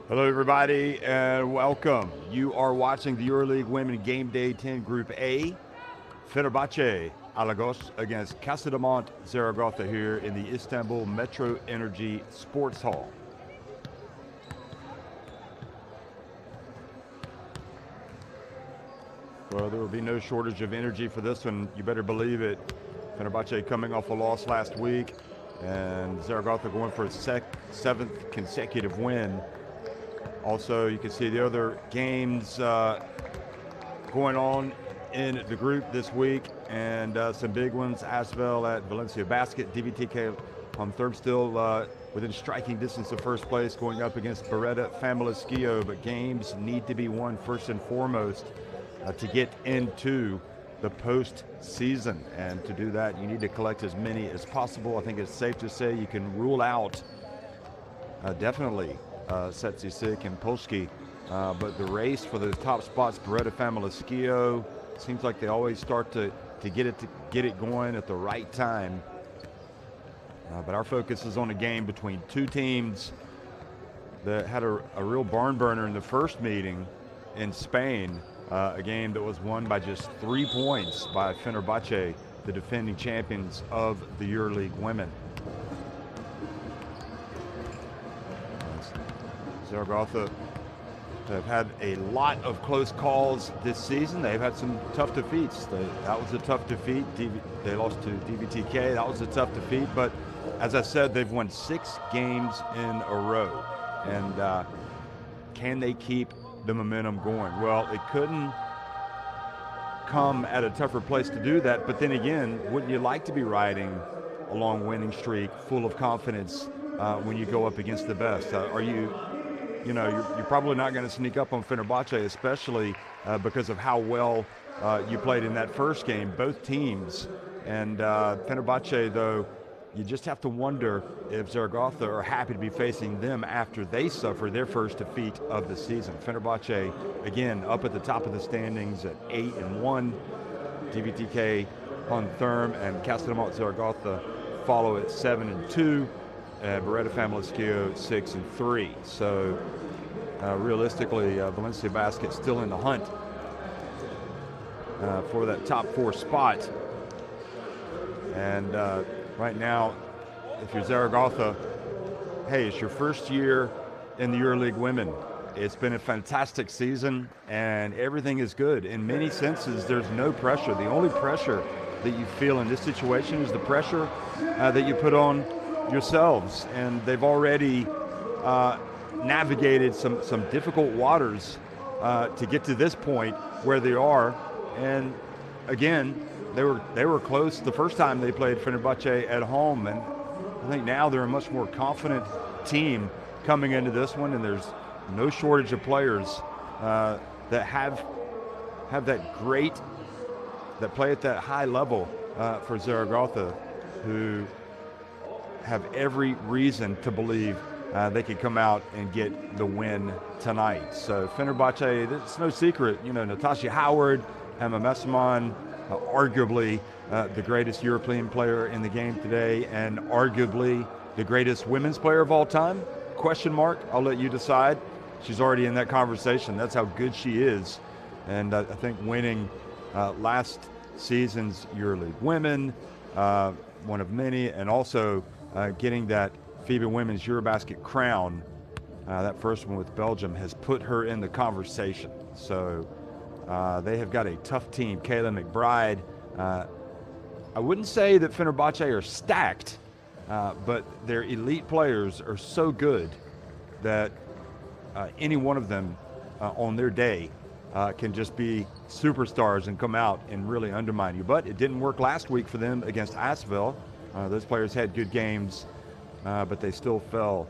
Hello everybody and welcome. You are watching the EuroLeague Women Game Day 10 Group A. Fenerbahce Alagoz against Casademont Zaragoza here in the Istanbul Metro Energy Sports Hall. Well, there will be no shortage of energy for this one. You better believe it. Fenerbahce coming off a loss last week, and Zaragoza going for a seventh consecutive win. Also, you can see the other games going on in the group this week, and some big ones. Asvel at Valencia Basket, DVTK on third, still within striking distance of first place, going up against Beretta Famalicão, but games need to be won first and foremost to get into the postseason, and to do that you need to collect as many as possible. I think it's safe to say you can rule out definitely Setsisik and Polski, but the race for the top spots, Beretta Famalicão, seems like they always start to get it going at the right time. But our focus is on a game between two teams that had a real barn burner in the first meeting in Spain, a game that was won by just 3 points by Fenerbahce, the defending champions of the EuroLeague Women. Zaragoza have had a lot of close calls this season. They've had some tough defeats. That was a tough defeat. They lost to DVTK. That was a tough defeat. But as I said, they've won 6 games in a row. And can they keep the momentum going? Well, it couldn't come at a tougher place to do that. But then again, wouldn't you like to be riding a long winning streak, full of confidence when you go up against the best? You're probably not going to sneak up on Fenerbahce, especially because of how well you played in that first game, both teams. And Fenerbahce, though, you just have to wonder if Zaragoza are happy to be facing them after they suffer their first defeat of the season. Fenerbahce, again, up at the top of the standings at 8-1. DVTK on third, and Casademont Zaragoza follow at 7-2. Beretta Famalicão 6-3. So realistically, Valencia Basket still in the hunt for that top 4 spot. And right now, if you're Zaragoza, hey, it's your first year in the EuroLeague Women. It's been a fantastic season, and everything is good. In many senses, there's no pressure. The only pressure that you feel in this situation is the pressure that you put on yourselves, and they've already navigated some difficult waters to get to this point where they are. And again, they were close the first time they played Fenerbahce at home, and I think now they're a much more confident team coming into this one, and there's no shortage of players that have that great, that play at that high level for Zaragoza, who have every reason to believe they could come out and get the win tonight. So Fenerbahce, it's no secret, Natasha Howard, Emma Messaman, arguably the greatest European player in the game today, and arguably the greatest women's player of all time? Question mark, I'll let you decide. She's already in that conversation. That's how good she is. And I think winning last season's EuroLeague Women, one of many, and also getting that FIBA Women's Eurobasket crown, that first one with Belgium, has put her in the conversation. So they have got a tough team. Kayla McBride, I wouldn't say that Fenerbahce are stacked, but their elite players are so good that any one of them on their day can just be superstars and come out and really undermine you. But it didn't work last week for them against Asvel. Those players had good games, but they still fell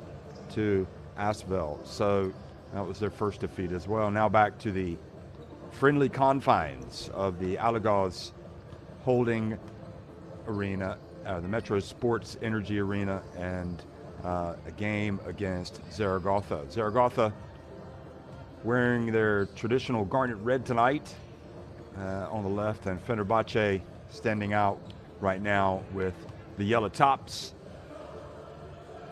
to Asvel. So that was their first defeat as well. Now back to the friendly confines of the Alagoz Holding Arena, the Metro Sports Energy Arena, and a game against Zaragoza. Zaragoza wearing their traditional garnet red tonight on the left, and Fenerbahce standing out right now with the yellow tops,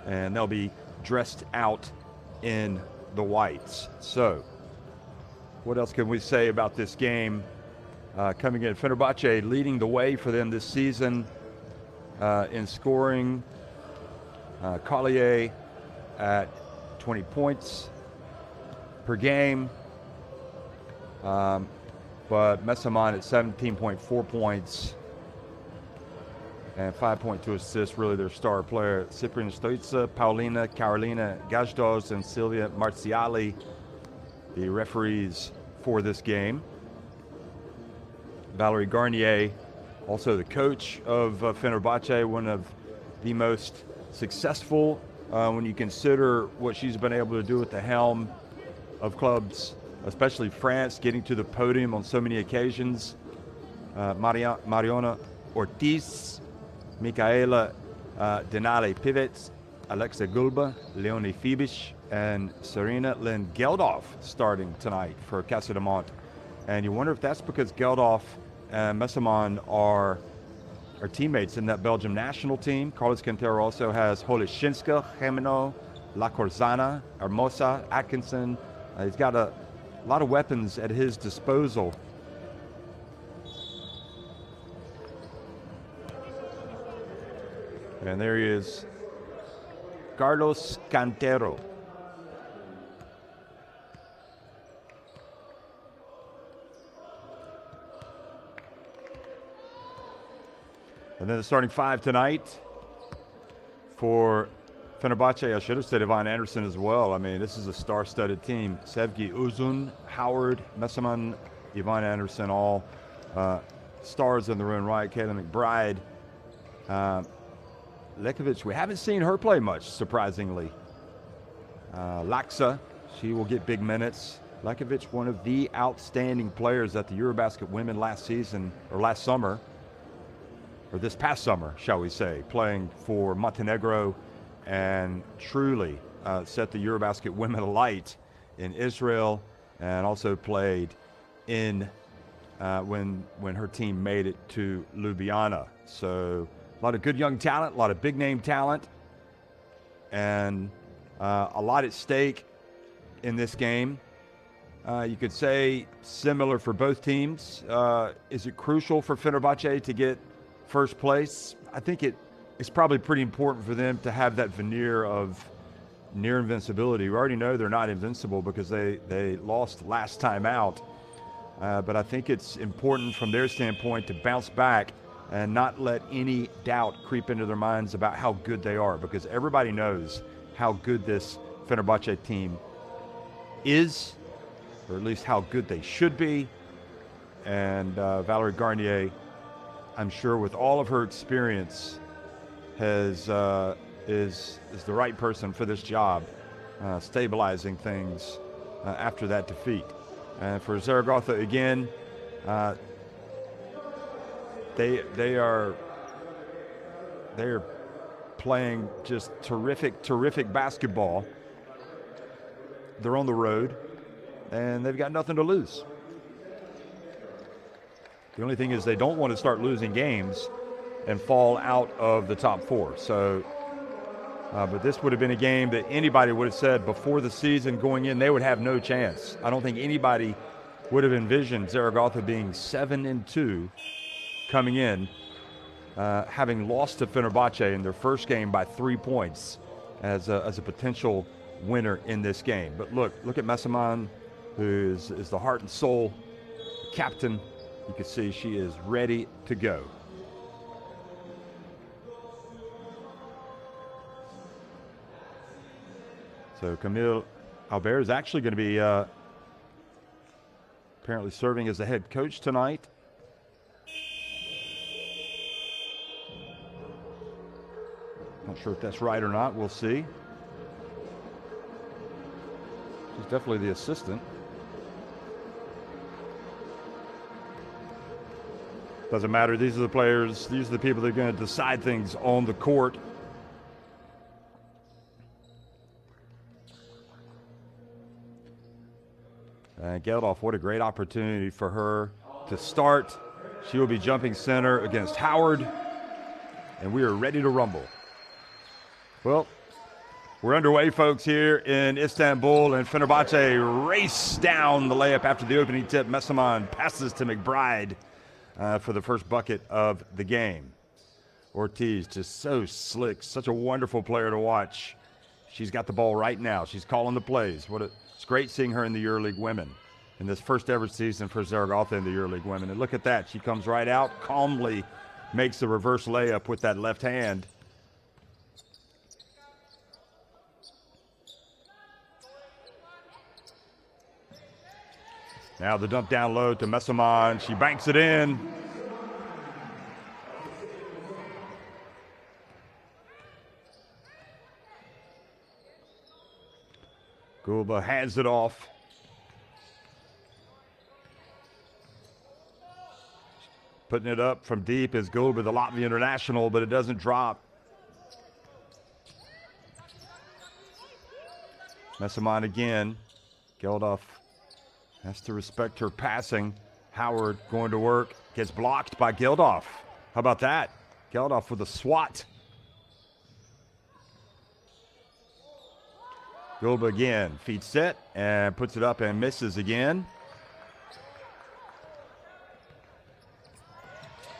and they'll be dressed out in the whites. So, what else can we say about this game? Coming in, Fenerbahce leading the way for them this season in scoring. Collier at 20 points per game. But Messamon at 17.4 points and 5.2 assists, really their star player. Cyprian Stoica, Paulina, Carolina Gajdos, and Silvia Marziali, the referees for this game. Valerie Garnier, also the coach of Fenerbahce, one of the most successful when you consider what she's been able to do at the helm of clubs, especially France, getting to the podium on so many occasions. Mariona Ortiz, Michaela Denali Pivets, Alexa Gulba, Leonie Fibish, and Serena Lynn Geldof starting tonight for Casademont. And you wonder if that's because Geldof and Messamon are teammates in that Belgium national team. Carlos Quintero also has Holishinska, Gemino, La Corzana, Hermosa, Atkinson. He's got a lot of weapons at his disposal. And there he is, Carlos Quintero. And then the starting five tonight for Fenerbahce. I should have said Yvonne Anderson as well. I mean, this is a star-studded team. Sevgi Uzun, Howard, Messamon, Yvonne Anderson, all stars in their own right. Kayla McBride. Lekovic, we haven't seen her play much, surprisingly. Laksa, she will get big minutes. Lekovic, one of the outstanding players at the Eurobasket women last season, or last summer, or this past summer, shall we say, playing for Montenegro and truly set the Eurobasket women alight in Israel, and also played in when her team made it to Ljubljana. So a lot of good young talent, a lot of big name talent, and a lot at stake in this game. You could say similar for both teams. Is it crucial for Fenerbahce to get first place? I think it's probably pretty important for them to have that veneer of near invincibility. We already know they're not invincible because they lost last time out. But I think it's important from their standpoint to bounce back and not let any doubt creep into their minds about how good they are, because everybody knows how good this Fenerbahce team is, or at least how good they should be. And Valerie Garnier, I'm sure with all of her experience, is the right person for this job, stabilizing things after that defeat. And for Zaragoza again, they are playing just terrific basketball. They're on the road, and they've got nothing to lose. The only thing is they don't want to start losing games and fall out of the top four. So, but this would have been a game that anybody would have said before the season going in, they would have no chance. I don't think anybody would have envisioned Zaragoza being 7-2 coming in, having lost to Fenerbahce in their first game by 3 points as a potential winner in this game. But look at Messamon, who is the heart and soul captain. You can see she is ready to go. So Camille Albert is actually going to be apparently serving as the head coach tonight. Not sure if that's right or not. We'll see. She's definitely the assistant. Doesn't matter. These are the players. These are the people that are going to decide things on the court. And Geldof, what a great opportunity for her to start. She will be jumping center against Howard, and we are ready to rumble. Well, We're underway, folks, here in Istanbul, and Fenerbahce race down the layup after the opening tip. Messamon passes to McBride for the first bucket of the game. Ortiz just so slick, such a wonderful player to watch. She's got the ball right now. She's calling the plays. It's great seeing her in the EuroLeague Women in this first ever season for Zaragoza in the EuroLeague Women. And look at that. She comes right out, calmly makes the reverse layup with that left hand. Now the dump down low to Messamon. She banks it in. Gulba hands it off. Putting it up from deep is Gulba, the Latvian international, but it doesn't drop. Messamon again. Geldof has to respect her passing. Howard going to work. Gets blocked by Geldof. How about that? Geldof with a swat. Gulba again. Feet set and puts it up and misses again.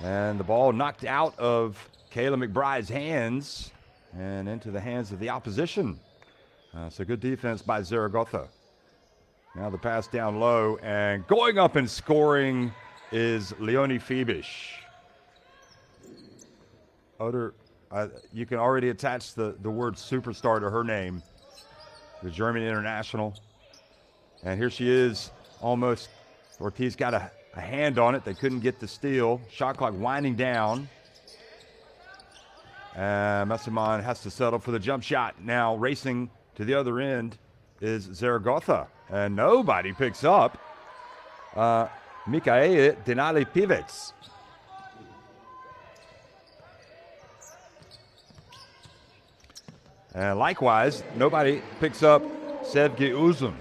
And the ball knocked out of Kayla McBride's hands and into the hands of the opposition. So good defense by Zaragoza. Now the pass down low, and going up and scoring is Leonie Fibisch. You can already attach the word superstar to her name, the German international. And here she is, almost. Ortiz got a hand on it. They couldn't get the steal. Shot clock winding down. And Messamon has to settle for the jump shot. Now racing to the other end is Zaragoza. And nobody picks up Mikaela Denali Pivets. And likewise, nobody picks up Sevgi Uzun.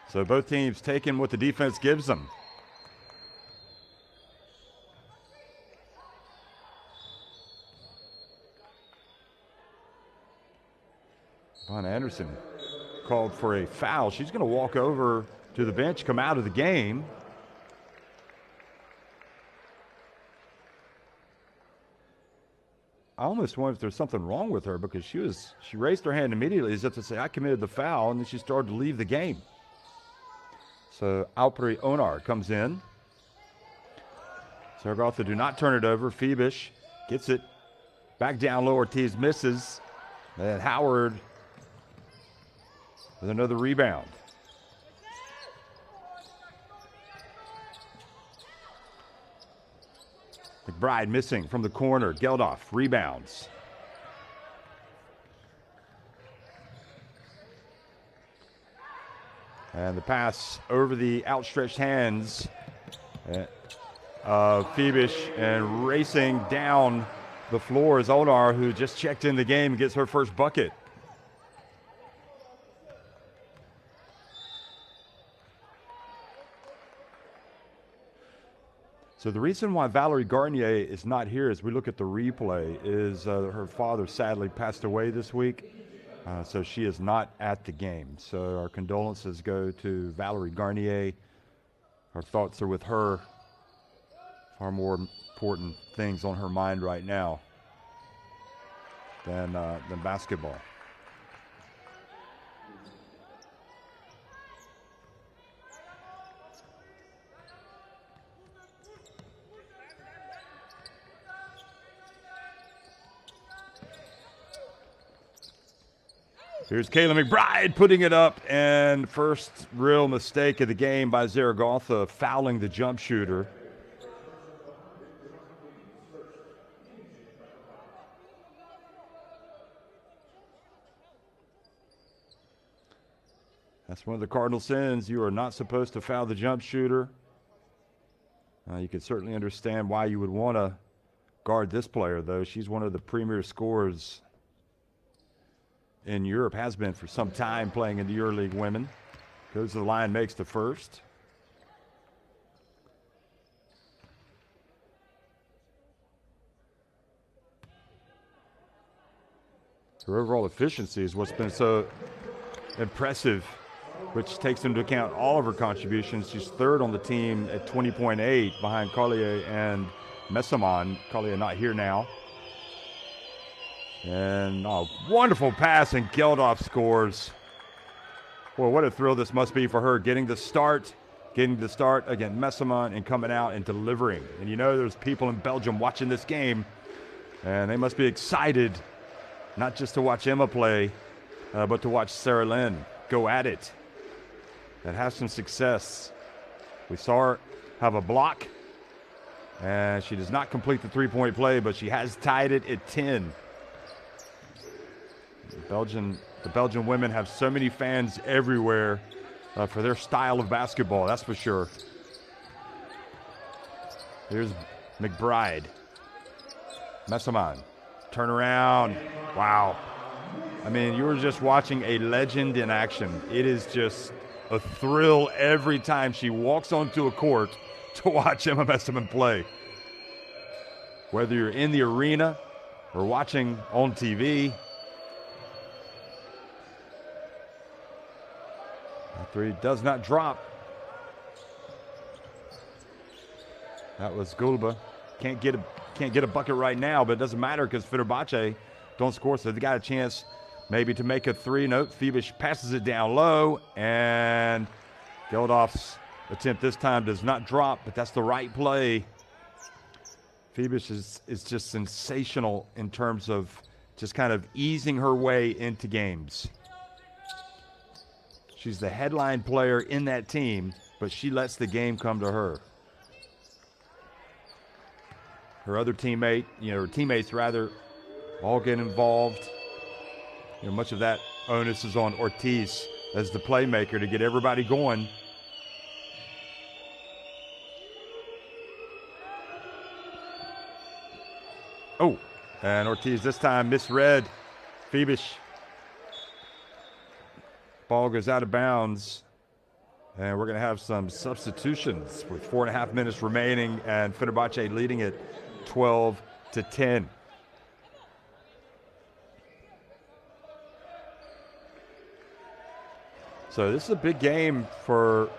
So both teams taking what the defense gives them. Von Anderson called for a foul. She's going to walk over to the bench, come out of the game. I almost wonder if there's something wrong with her, because she raised her hand immediately as if to say, I committed the foul, and then she started to leave the game. So Alperi Onar comes in. Zaragoza do not turn it over. Fibisch gets it back down low. Ortiz misses. Then Howard with another rebound. McBride missing from the corner. Geldof rebounds. And the pass over the outstretched hands of Fibisch, and racing down the floor is Onar, who just checked in the game and gets her first bucket. So the reason why Valerie Garnier is not here as we look at the replay is her father sadly passed away this week. So she is not at the game. So our condolences go to Valerie Garnier. Our thoughts are with her. Far more important things on her mind right now than basketball. Here's Kayla McBride putting it up, and first real mistake of the game by Zaragoza, fouling the jump shooter. That's one of the cardinal sins. You are not supposed to foul the jump shooter. You can certainly understand why you would want to guard this player, though. She's one of the premier scorers in Europe, has been for some time, playing in the EuroLeague Women. Goes to the line, makes the first. Her overall efficiency is what's been so impressive, which takes into account all of her contributions. She's third on the team at 20.8 behind Collier and Messamon. Collier not here now. And wonderful pass, and Geldof scores. Boy, what a thrill this must be for her, getting the start against Messamon and coming out and delivering. And you know there's people in Belgium watching this game, and they must be excited, not just to watch Emma play, but to watch Sarah Lynn go at it and have some success. We saw her have a block, and she does not complete the three-point play, but she has tied it at 10. The Belgian women have so many fans everywhere for their style of basketball, that's for sure. Here's McBride. Messamon. Turn around. Wow. I mean, you were just watching a legend in action. It is just a thrill every time she walks onto a court to watch Emma Messamon play. Whether you're in the arena or watching on TV. That three does not drop. That was Gulba. Can't get a bucket right now, but it doesn't matter because Fenerbahce don't score, so they got a chance maybe to make a three. No, Fenerbahce passes it down low, and Geldof's attempt this time does not drop, but that's the right play. Fenerbahce is just sensational in terms of just kind of easing her way into games. She's the headline player in that team, but she lets the game come to her. Her other teammate, her teammates rather, all get involved. Much of that onus is on Ortiz as the playmaker to get everybody going. Oh, and Ortiz this time misread Fenerbahce. Ball goes out of bounds, and we're going to have some substitutions with 4.5 minutes remaining, and Fenerbahce leading it 12-10. So this is a big game for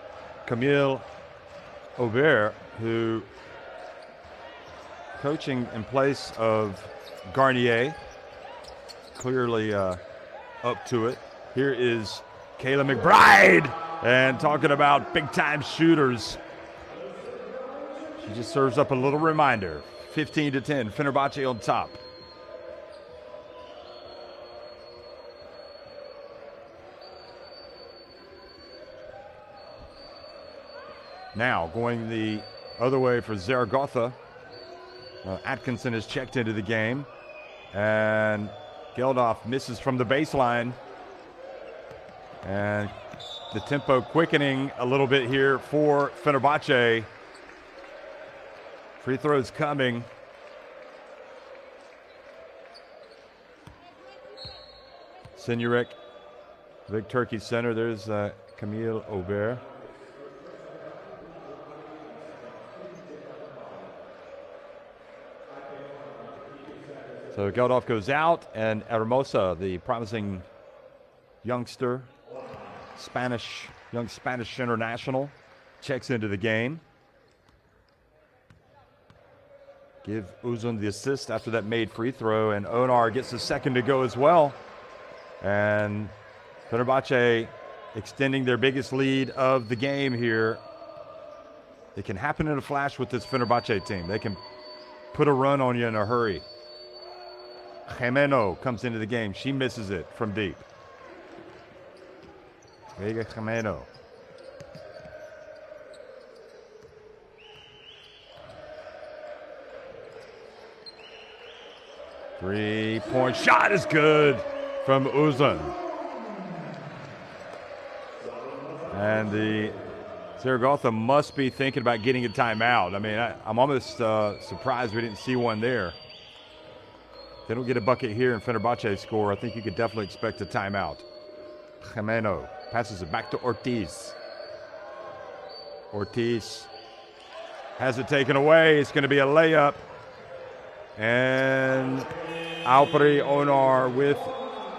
Camille Aubert, who coaching in place of Garnier, clearly up to it. Here is Kayla McBride, and talking about big-time shooters. She just serves up a little reminder. 15-10, Fenerbahce on top. Now going the other way for Zaragoza. Atkinson has checked into the game, and Geldof misses from the baseline. And the tempo quickening a little bit here for Fenerbahce. Free throws coming. Senurek, Big Turkey Center. There's Camille Aubert. So Geldof goes out, and Hermosa, the promising youngster, young Spanish international, checks into the game. Give Uzun the assist after that made free throw, and Onar gets the second to go as well. And Fenerbahce extending their biggest lead of the game here. It can happen in a flash with this Fenerbahce team. They can put a run on you in a hurry. Jimeno comes into the game. She misses it from deep. Vega Jimeno. Three-point shot is good from Uzun. And the Zaragoza must be thinking about getting a timeout. I mean, I'm almost surprised we didn't see one there. If they don't get a bucket here and Fenerbahce score, I think you could definitely expect a timeout. Jimeno passes it back to Ortiz. Ortiz has it taken away. It's going to be a layup. And Alperi Onar with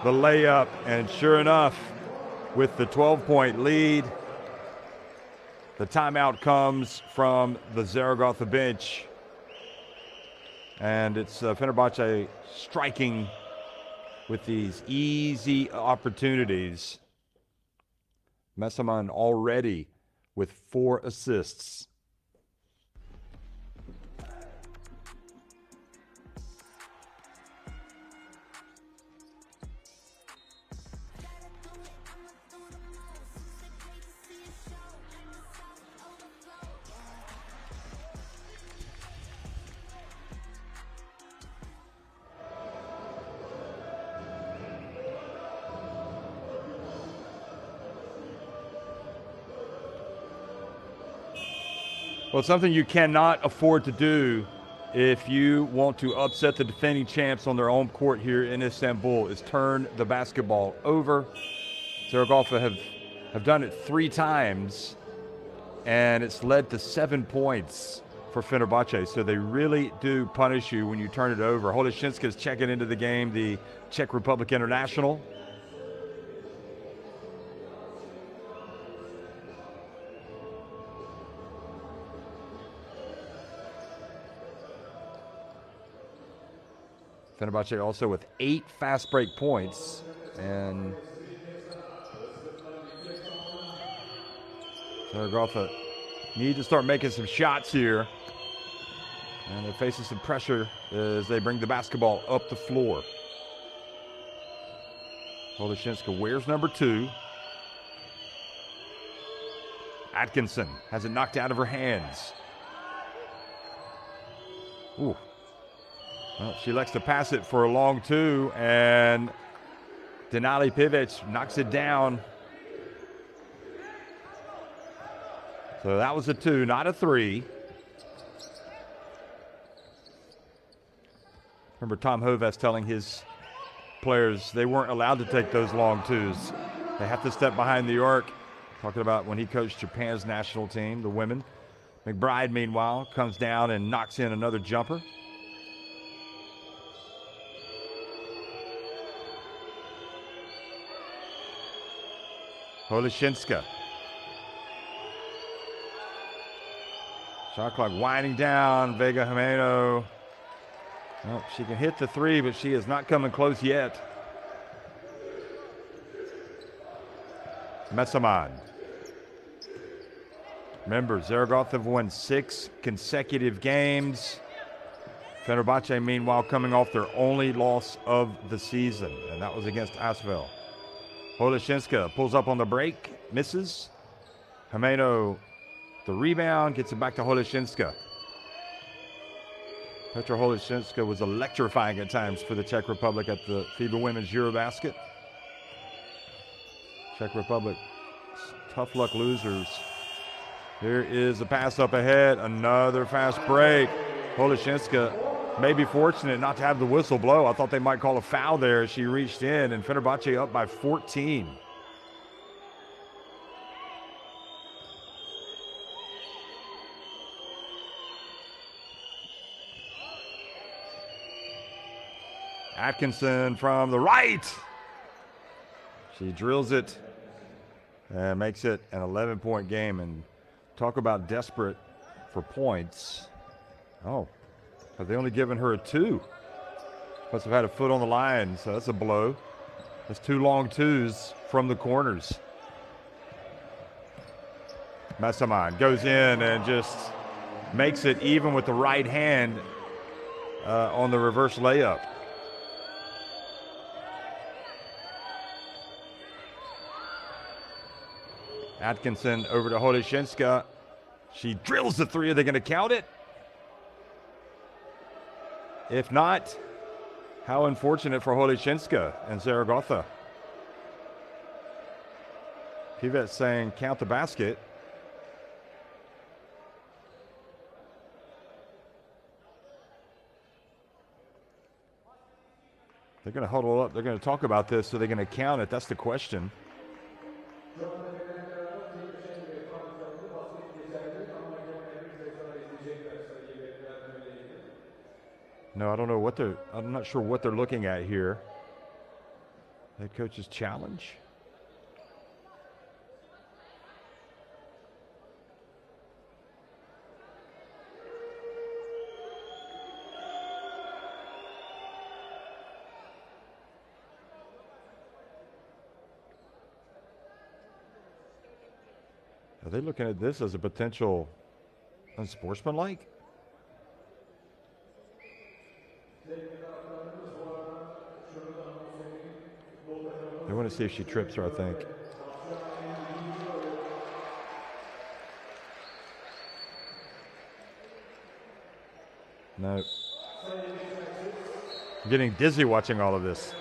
the layup, and sure enough, with the 12-point lead, the timeout comes from the Zaragoza bench. And it's Fenerbahce striking with these easy opportunities. Messaman already with 4 assists. Well, it's something you cannot afford to do if you want to upset the defending champs on their own court here in Istanbul, is turn the basketball over. Zaragoza have done it 3 times, and it's led to 7 points for Fenerbahce. So they really do punish you when you turn it over. Holešinska is checking into the game, the Czech Republic international. Fenerbahce also with 8 fast break points, and Zaragoza need to start making some shots here, and they're facing some pressure as they bring the basketball up the floor. Holešinska wears number 2. Atkinson has it knocked out of her hands. Ooh. Well, she likes to pass it for a long 2, and Denali Pivic knocks it down. So that was a 2, not a 3. Remember Tom Hoves telling his players they weren't allowed to take those long 2s. They have to step behind the arc. Talking about when he coached Japan's national team, the women. McBride, meanwhile, comes down and knocks in another jumper. Holešinska. Shot clock winding down. Vega Jimeno. Well, she can hit the 3, but she is not coming close yet. Messaman. Remember, Zaragoza have won 6 consecutive games. Fenerbahce, meanwhile, coming off their only loss of the season, and that was against Asvel. Holešinska pulls up on the break, misses. Jimeno, the rebound, gets it back to Holešinska. Petra Holešinska was electrifying at times for the Czech Republic at the FIBA Women's Eurobasket. Czech Republic, tough luck losers. Here is a pass up ahead, another fast break. Holešinska may be fortunate not to have the whistle blow. I thought they might call a foul there as she reached in, and Fenerbahce up by 14. Atkinson from the right. She drills it and makes it an 11-point game. And talk about desperate for points. Oh, have they only given her a 2? Must have had a foot on the line, so that's a blow. That's 2 long 2s from the corners. Messaman goes in and just makes it even with the right hand on the reverse layup. Atkinson over to Holešinska. She drills the 3. Are they going to count it? If not, how unfortunate for Holešinska and Zaragoza. Pivet saying count the basket. They're going to huddle up. They're going to talk about this, so they're going to count it. That's the question. No, I don't know what I'm not sure what they're looking at here. Head coach's challenge. Are they looking at this as a potential unsportsmanlike? They want to see if she trips her, I think. No. I'm getting dizzy watching all of this.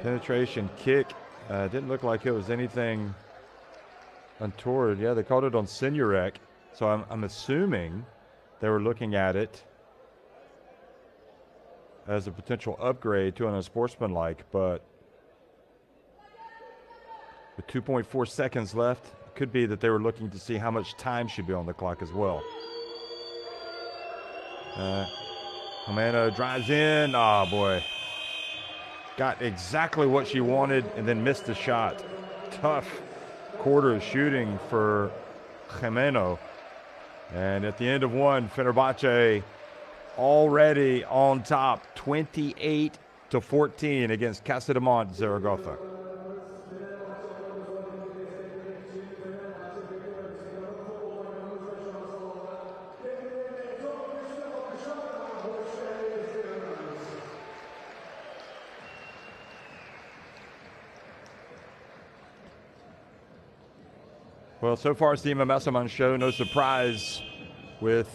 Penetration kick. Didn't look like it was anything untoward. Yeah, they called it on Senurek. So I'm assuming they were looking at it as a potential upgrade to an unsportsmanlike, but with 2.4 seconds left, it could be that they were looking to see how much time should be on the clock as well. Jimeno drives in. Oh, boy. Got exactly what she wanted and then missed the shot. Tough quarter of shooting for Jimeno. And at the end of one, Fenerbahce already on top, 28-14 against Casademont Zaragoza. Well, so far it's the Massaman show. No surprise with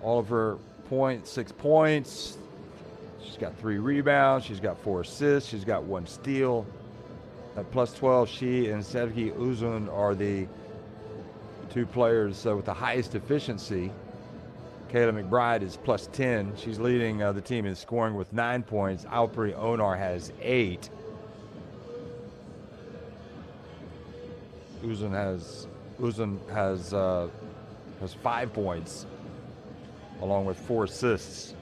all of her points, 6 points. She's got 3 rebounds. She's got 4 assists. She's got 1 steal. At plus 12, she and Sergi Uzun are the 2 players with the highest efficiency. Kayla McBride is plus 10. She's leading the team in scoring with 9 points. Alpri Onar has 8. Uzun has 5 points, along with 4 assists.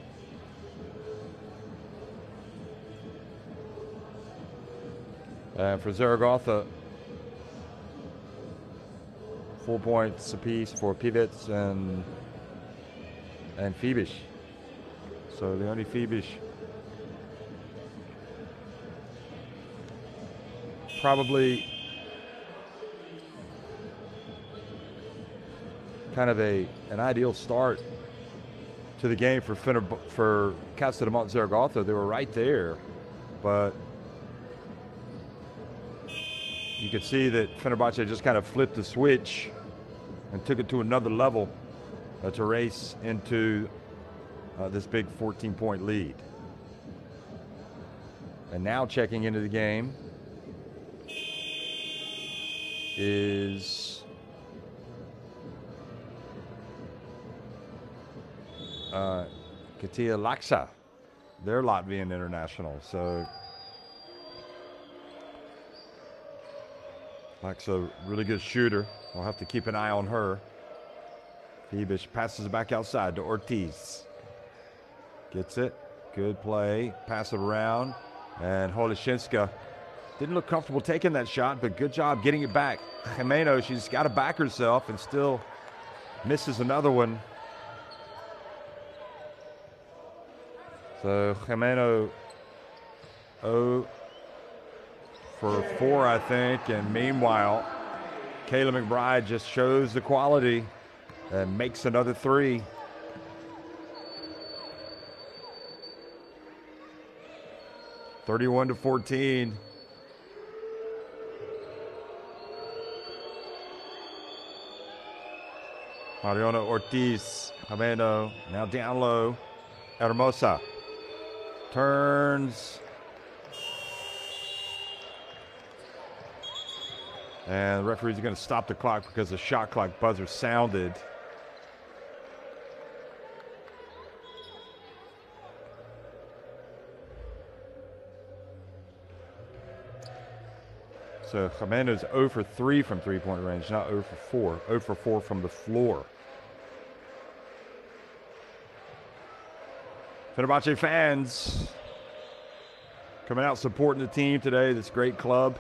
And for Zaragoza, 4 points apiece for Pivets and Fibish. So the only Fibish probably kind of an ideal start to the game for Casademont Zaragoza. They were right there, but you could see that Fenerbahce just kind of flipped the switch and took it to another level to race into this big 14-point lead. And now checking into the game is Katia Laksa. They're Latvian international. So Laksa, really good shooter. We'll have to keep an eye on her. Fibish passes it back outside to Ortiz. Gets it. Good play. Pass it around. And Holishinska didn't look comfortable taking that shot, but good job getting it back. Jimeno, she's got to back herself and still misses another one. So Jimeno 0 for 4, I think. And meanwhile, Kayla McBride just shows the quality and makes another 3. (31-14). Mariana Ortiz, Jimeno, now down low. Hermosa turns. And the referee's going to stop the clock because the shot clock buzzer sounded. So Jimeno's 0 for 3 from three-point range, not 0 for 4. 0 for 4 from the floor. Fenerbahce fans coming out supporting the team today, this great club.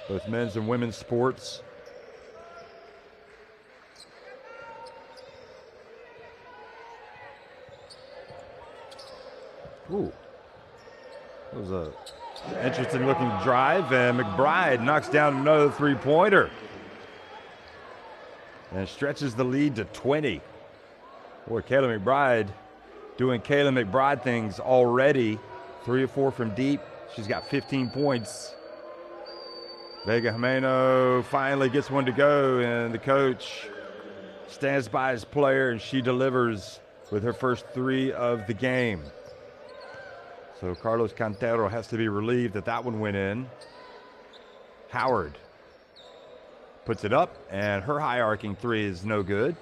Both men's and women's sports. Ooh, that was a interesting looking drive, and McBride knocks down another three-pointer and stretches the lead to 20. Boy, Kayla McBride doing Kayla McBride things already. 3 or 4 from deep. She's got 15 points. Vega Jimeno finally gets one to go, and the coach stands by his player, and she delivers with her first 3 of the game. So Carlos Cantero has to be relieved that one went in. Howard puts it up, and her high arcing 3 is no good.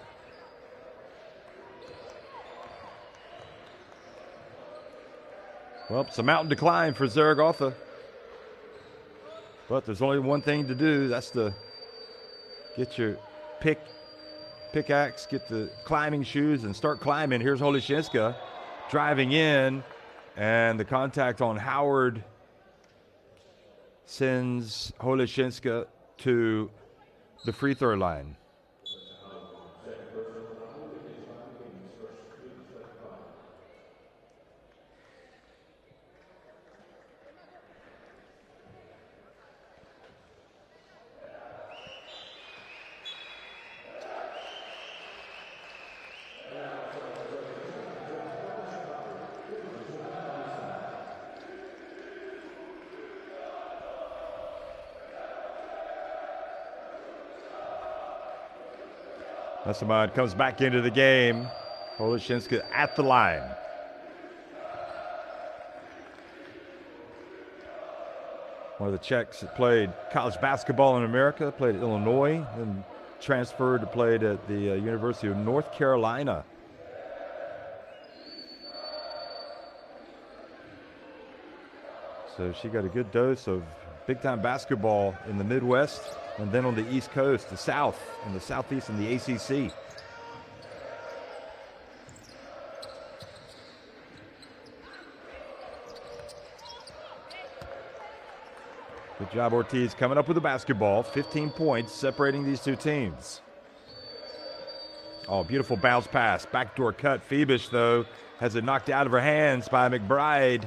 Well, it's a mountain to climb for Zaragoza. But there's only one thing to do. That's to get your pickaxe, get the climbing shoes, and start climbing. Here's Holishinska driving in, and the contact on Howard sends Holishinska to the free throw line. Casademont comes back into the game. Holishinska at the line. One of the Czechs that played college basketball in America, played at Illinois, and transferred to play at the University of North Carolina. So she got a good dose of big-time basketball in the Midwest, and then on the East Coast, the South, and the Southeast, and the ACC. Good job, Ortiz, coming up with the basketball. 15 points separating these two teams. Oh, beautiful bounce pass. Backdoor cut. Phoebish, though, has it knocked out of her hands by McBride.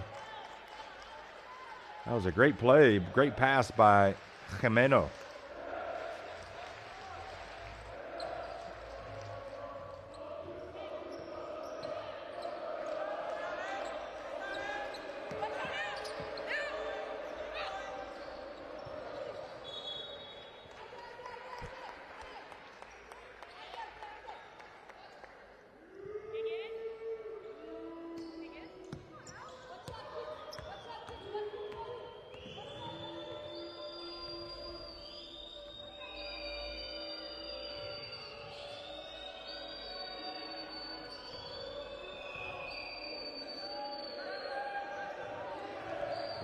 That was a great play. Great pass by Jimeno.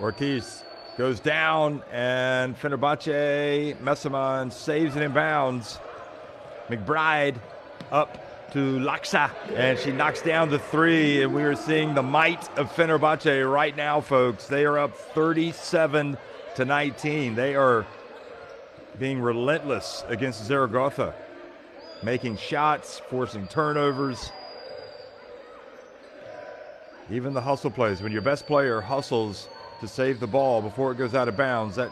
Ortiz goes down, and Fenerbahce Mesaman saves it in bounds. McBride up to Laksa, and she knocks down the 3, and we are seeing the might of Fenerbahce right now, folks. They are up 37-19. They are being relentless against Zaragoza, making shots, forcing turnovers. Even the hustle plays. When your best player hustles to save the ball before it goes out of bounds, that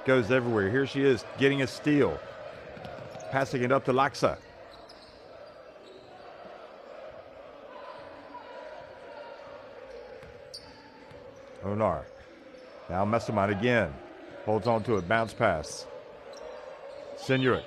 goes everywhere. Here she is getting a steal, passing it up to Laksa. Onar, now Mesaman again, holds on to it, bounce pass. Senuric.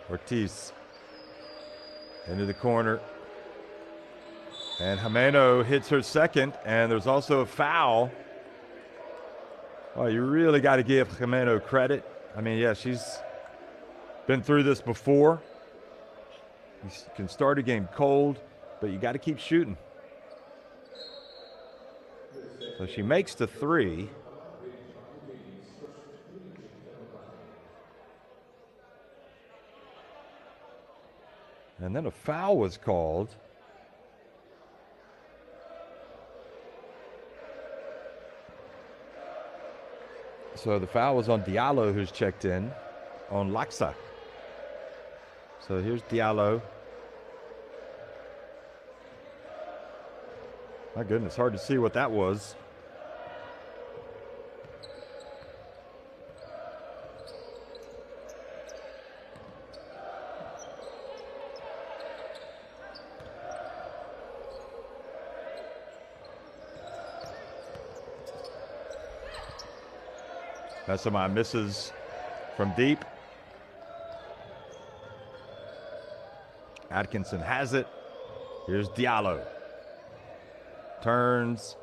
Ortiz into the corner, and Jimeno hits her second, and there's also a foul. Oh, you really got to give Jimeno credit. I mean, yeah, she's been through this before. You can start a game cold, but you got to keep shooting. So she makes the three. And then a foul was called. So the foul was on Diallo, who's checked in, on Laksa. So here's Diallo. My goodness, hard to see what that was. Messamon misses from deep. Atkinson has it. Here's Diallo. Turns.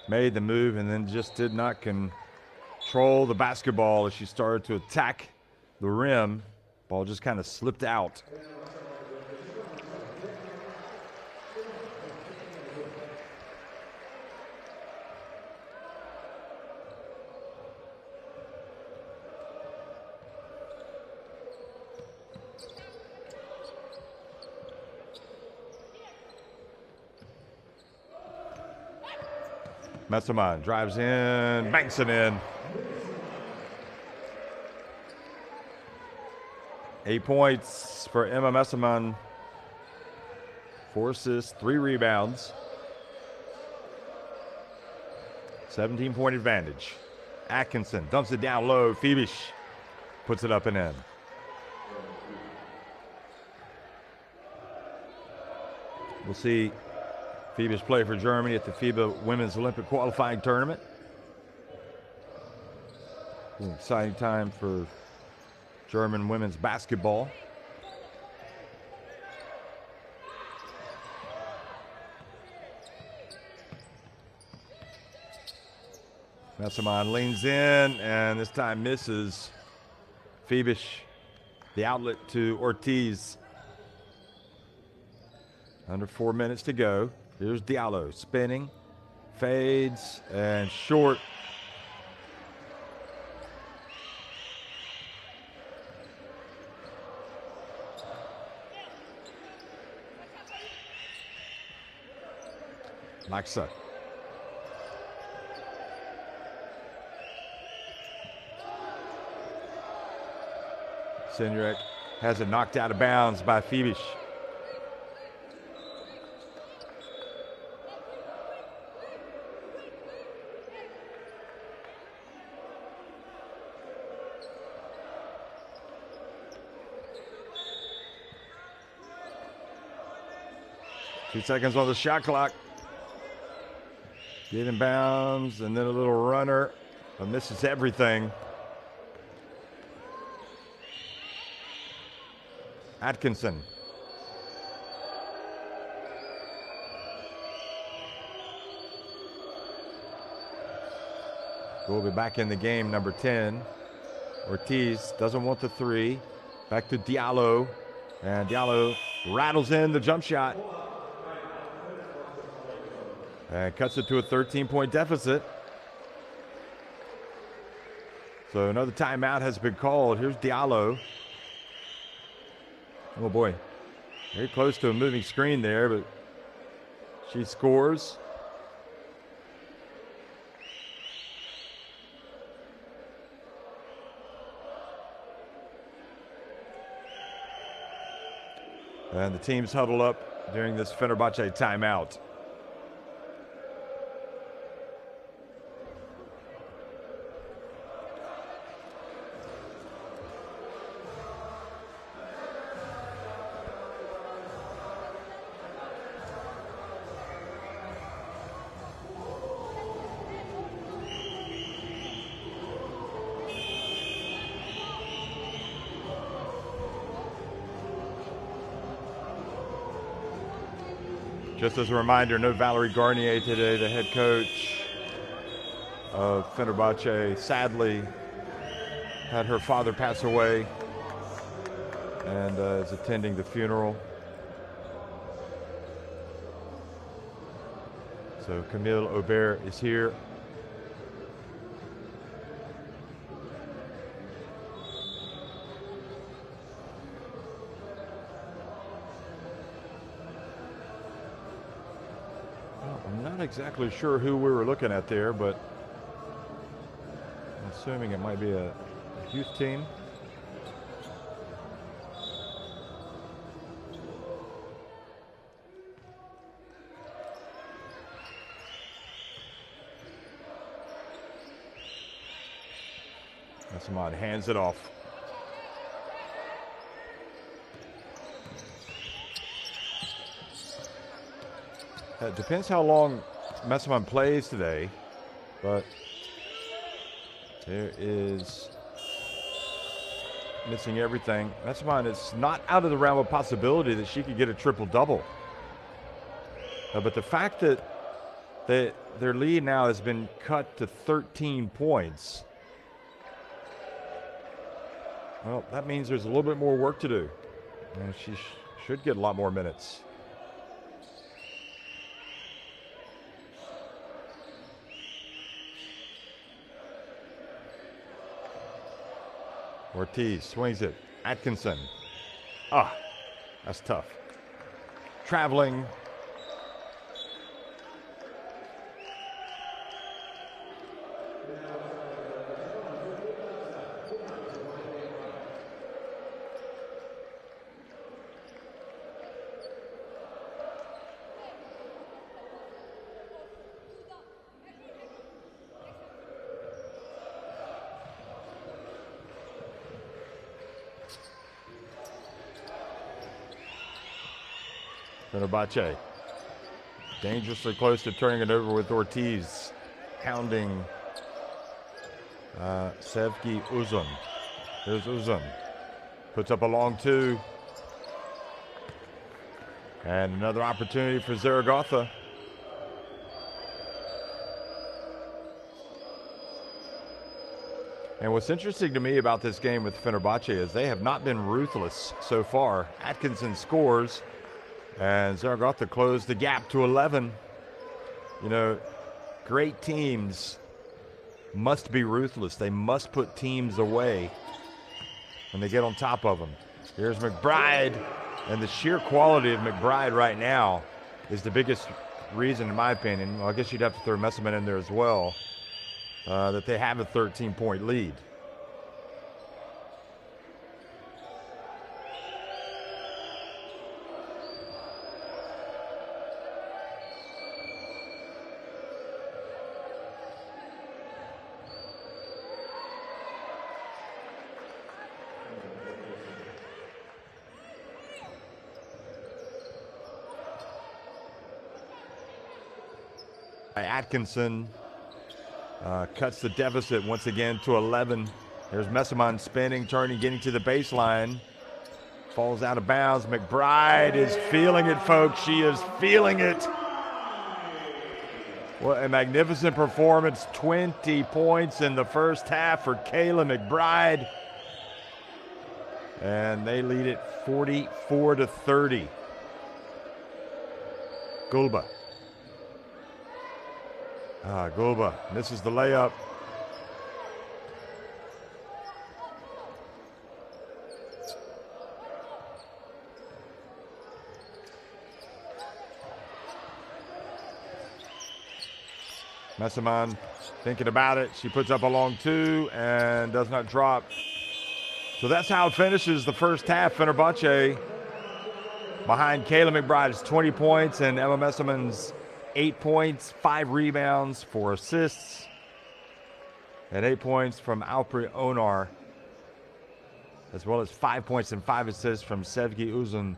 Made the move and then just did not control the basketball as she started to attack the rim. Ball just kind of slipped out. Messamon drives in, banks it in. 8 points for Emma Messamon. 4 assists, 3 rebounds. 17-point advantage. Atkinson dumps it down low. Fenerbahce puts it up and in. We'll see Fenerbahce play for Germany at the FIBA Women's Olympic Qualifying Tournament. An exciting time for German women's basketball. Messamon leans in and this time misses. Fenerbahce, the outlet to Ortiz. Under 4 minutes to go. Here's Diallo spinning, fades, and short. Laksa. Senurek has it knocked out of bounds by Fenerbahce. Two seconds on the shot clock. Get in bounds, and then a little runner, but misses everything. Atkinson. Will be back in the game, number 10. Ortiz doesn't want the three. Back to Diallo, and Diallo rattles in the jump shot. And cuts it to a 13-point deficit. So another timeout has been called. Here's Diallo. Oh boy, very close to a moving screen there, but she scores. And the teams huddle up during this Fenerbahce timeout. Just as a reminder, no Valerie Garnier today, the head coach of Fenerbahce. Sadly, had her father pass away and is attending the funeral. So Camille Aubert is here. Well, I'm not exactly sure who we were looking at there, but I'm assuming it might be a youth team. Casademont hands it off. It depends how long Casademont plays today, but there is missing everything. Casademont is not out of the realm of possibility that she could get a triple-double. But the fact that their lead now has been cut to 13 points, well, that means there's a little bit more work to do. And she should get a lot more minutes. Ortiz swings it. Atkinson. Ah, that's tough. Traveling. Fenerbahce dangerously close to turning it over with Ortiz hounding Sevgi Uzun. There's Uzun. Puts up a long two. And another opportunity for Zaragoza. And what's interesting to me about this game with Fenerbahce is they have not been ruthless so far. Atkinson scores. And Zaragoza closed the gap to 11. You know, great teams must be ruthless. They must put teams away when they get on top of them. Here's McBride. And the sheer quality of McBride right now is the biggest reason, in my opinion, well, I guess you'd have to throw Casademont in there as well, that they have a 13-point lead. Atkinson cuts the deficit once again to 11. There's Casademont spinning, turning, getting to the baseline. Falls out of bounds. McBride is feeling it, folks. She is feeling it. What a magnificent performance. 20 points in the first half for Kayla McBride. And they lead it 44-30. Gulba. Gulba misses the layup. Casademont thinking about it. She puts up a long two and does not drop. So that's how it finishes the first half. Fenerbahce behind Kayla McBride's 20 points and Emma Casademont's 8 points, 5 rebounds, 4 assists, and 8 points from Alpri Onar, as well as 5 points and 5 assists from Sevgi Uzun.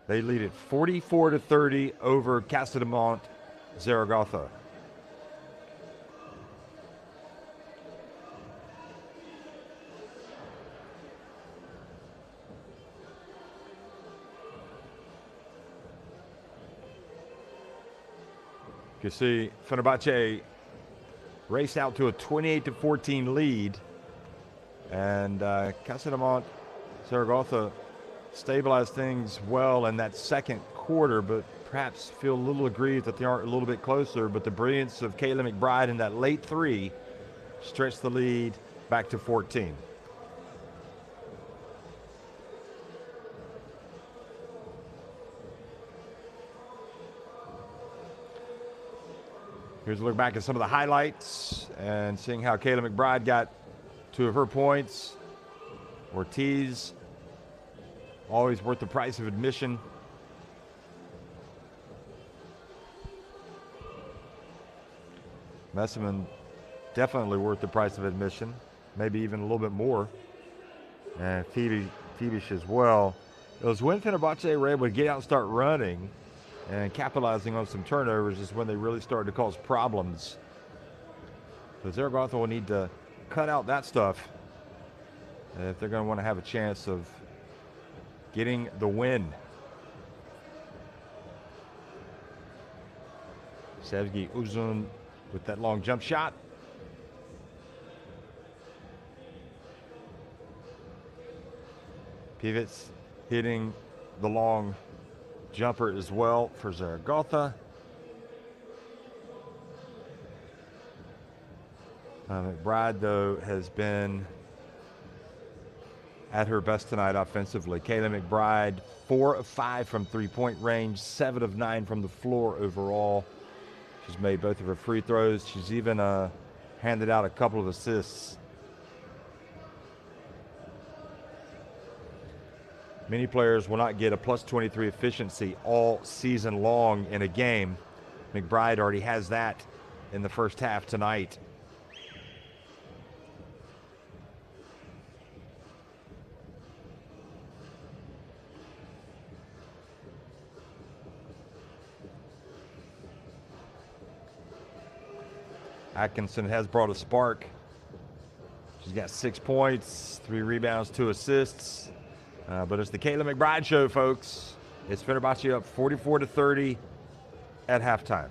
They lead it 44-30 over Casademont Zaragoza. You see Fenerbahce race out to a 28-14 lead, and Casademont Zaragoza stabilized things well in that second quarter, but perhaps feel a little aggrieved that they aren't a little bit closer, but the brilliance of Kayla McBride in that late three stretched the lead back to 14. Here's a look back at some of the highlights and seeing how Kayla McBride got 2 of her points. Ortiz, always worth the price of admission. Messiman, definitely worth the price of admission, maybe even a little bit more. And Phoebish as well. It was when Fenerbahce were able to get out and start running and capitalizing on some turnovers is when they really started to cause problems. So Zaragoza will need to cut out that stuff if they're going to want to have a chance of getting the win. Sevgi Uzun with that long jump shot. Pivots hitting the long jumper as well for Zaragoza. McBride, though, has been at her best tonight offensively. Kayla McBride, 4 of 5 from three-point range, 7 of 9 from the floor overall. She's made both of her free throws. She's even handed out a couple of assists. Many players will not get a plus 23 efficiency all season long in a game. McBride already has that in the first half tonight. Atkinson has brought a spark. She's got 6 points, 3 rebounds, 2 assists. But it's the Kayla McBride show, folks. It's Fenerbahce up 44-30 at halftime.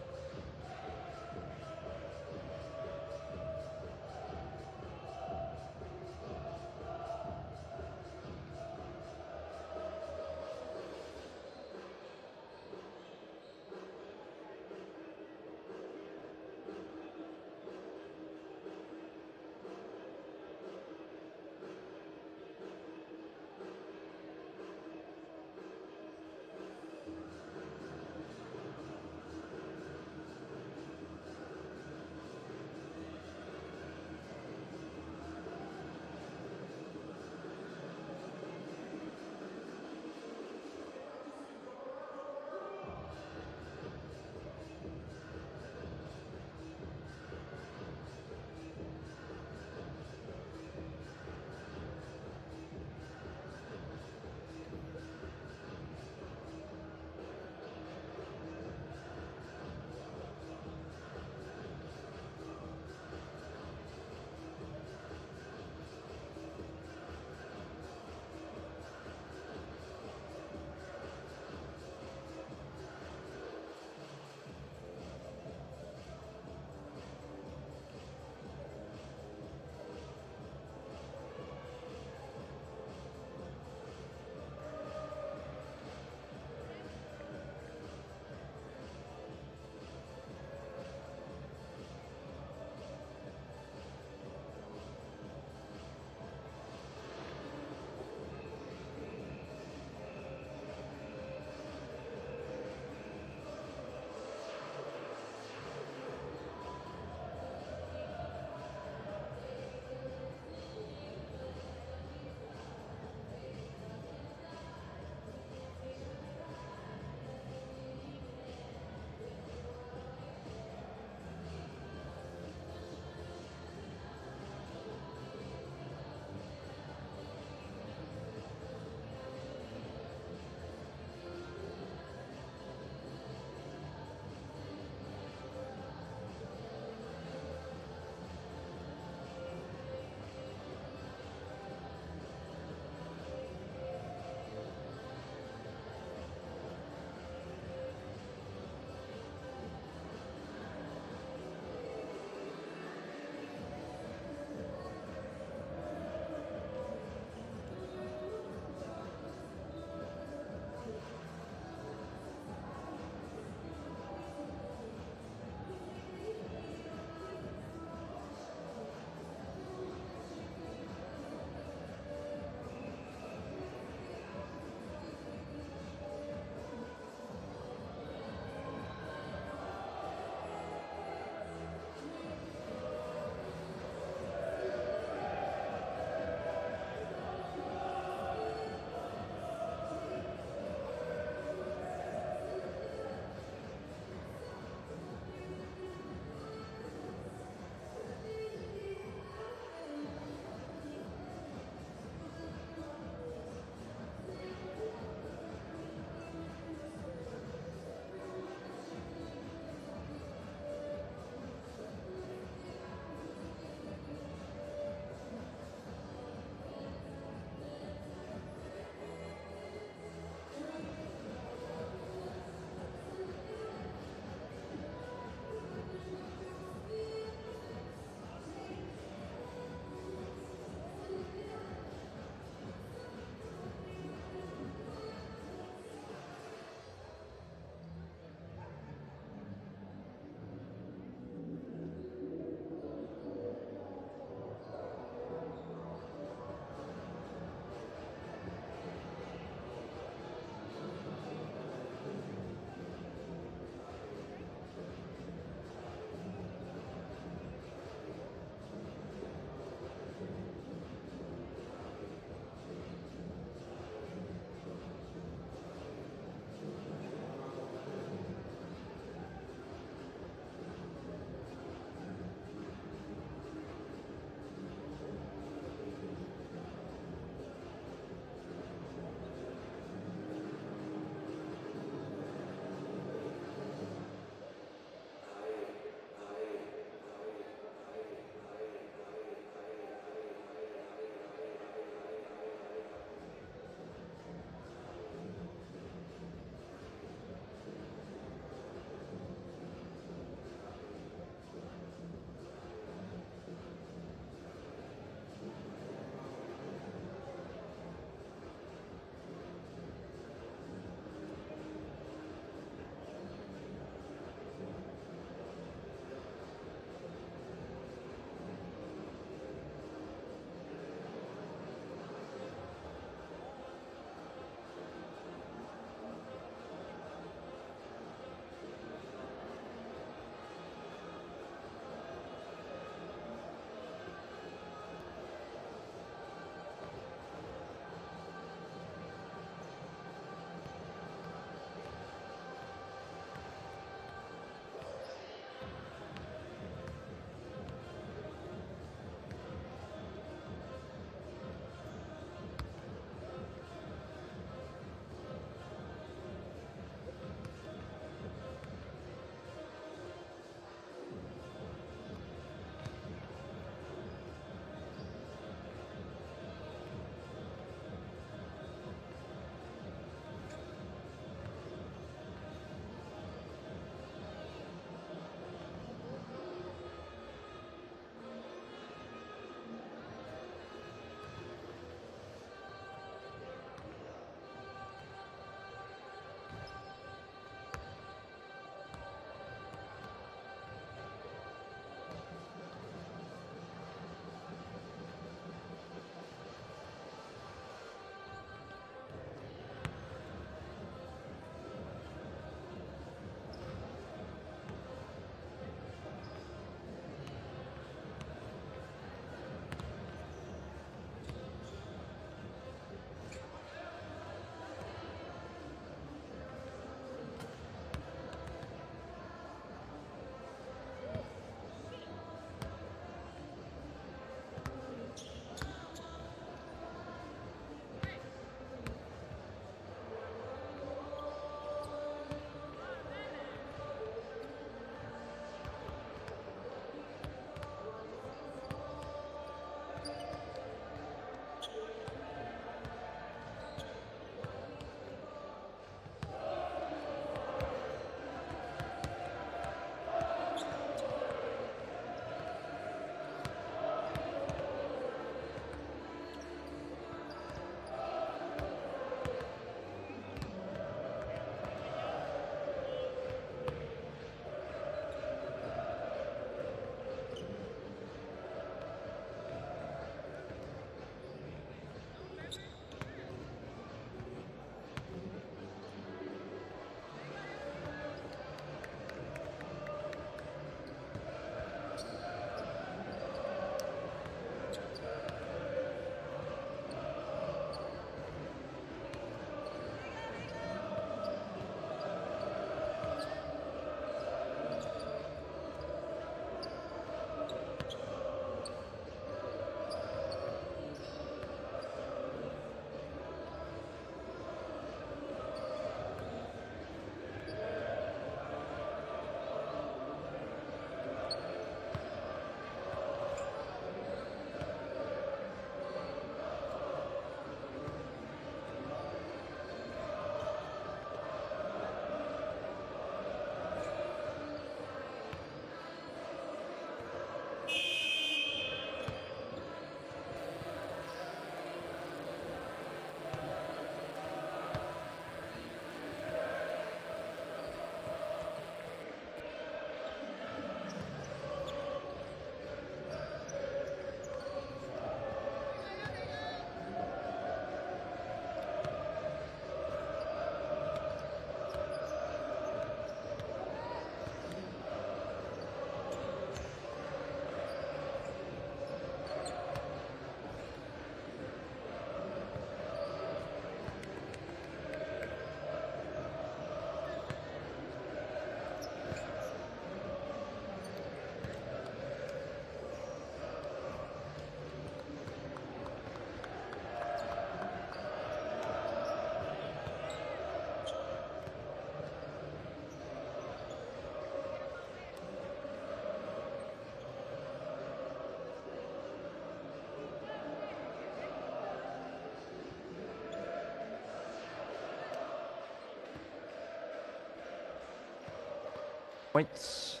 points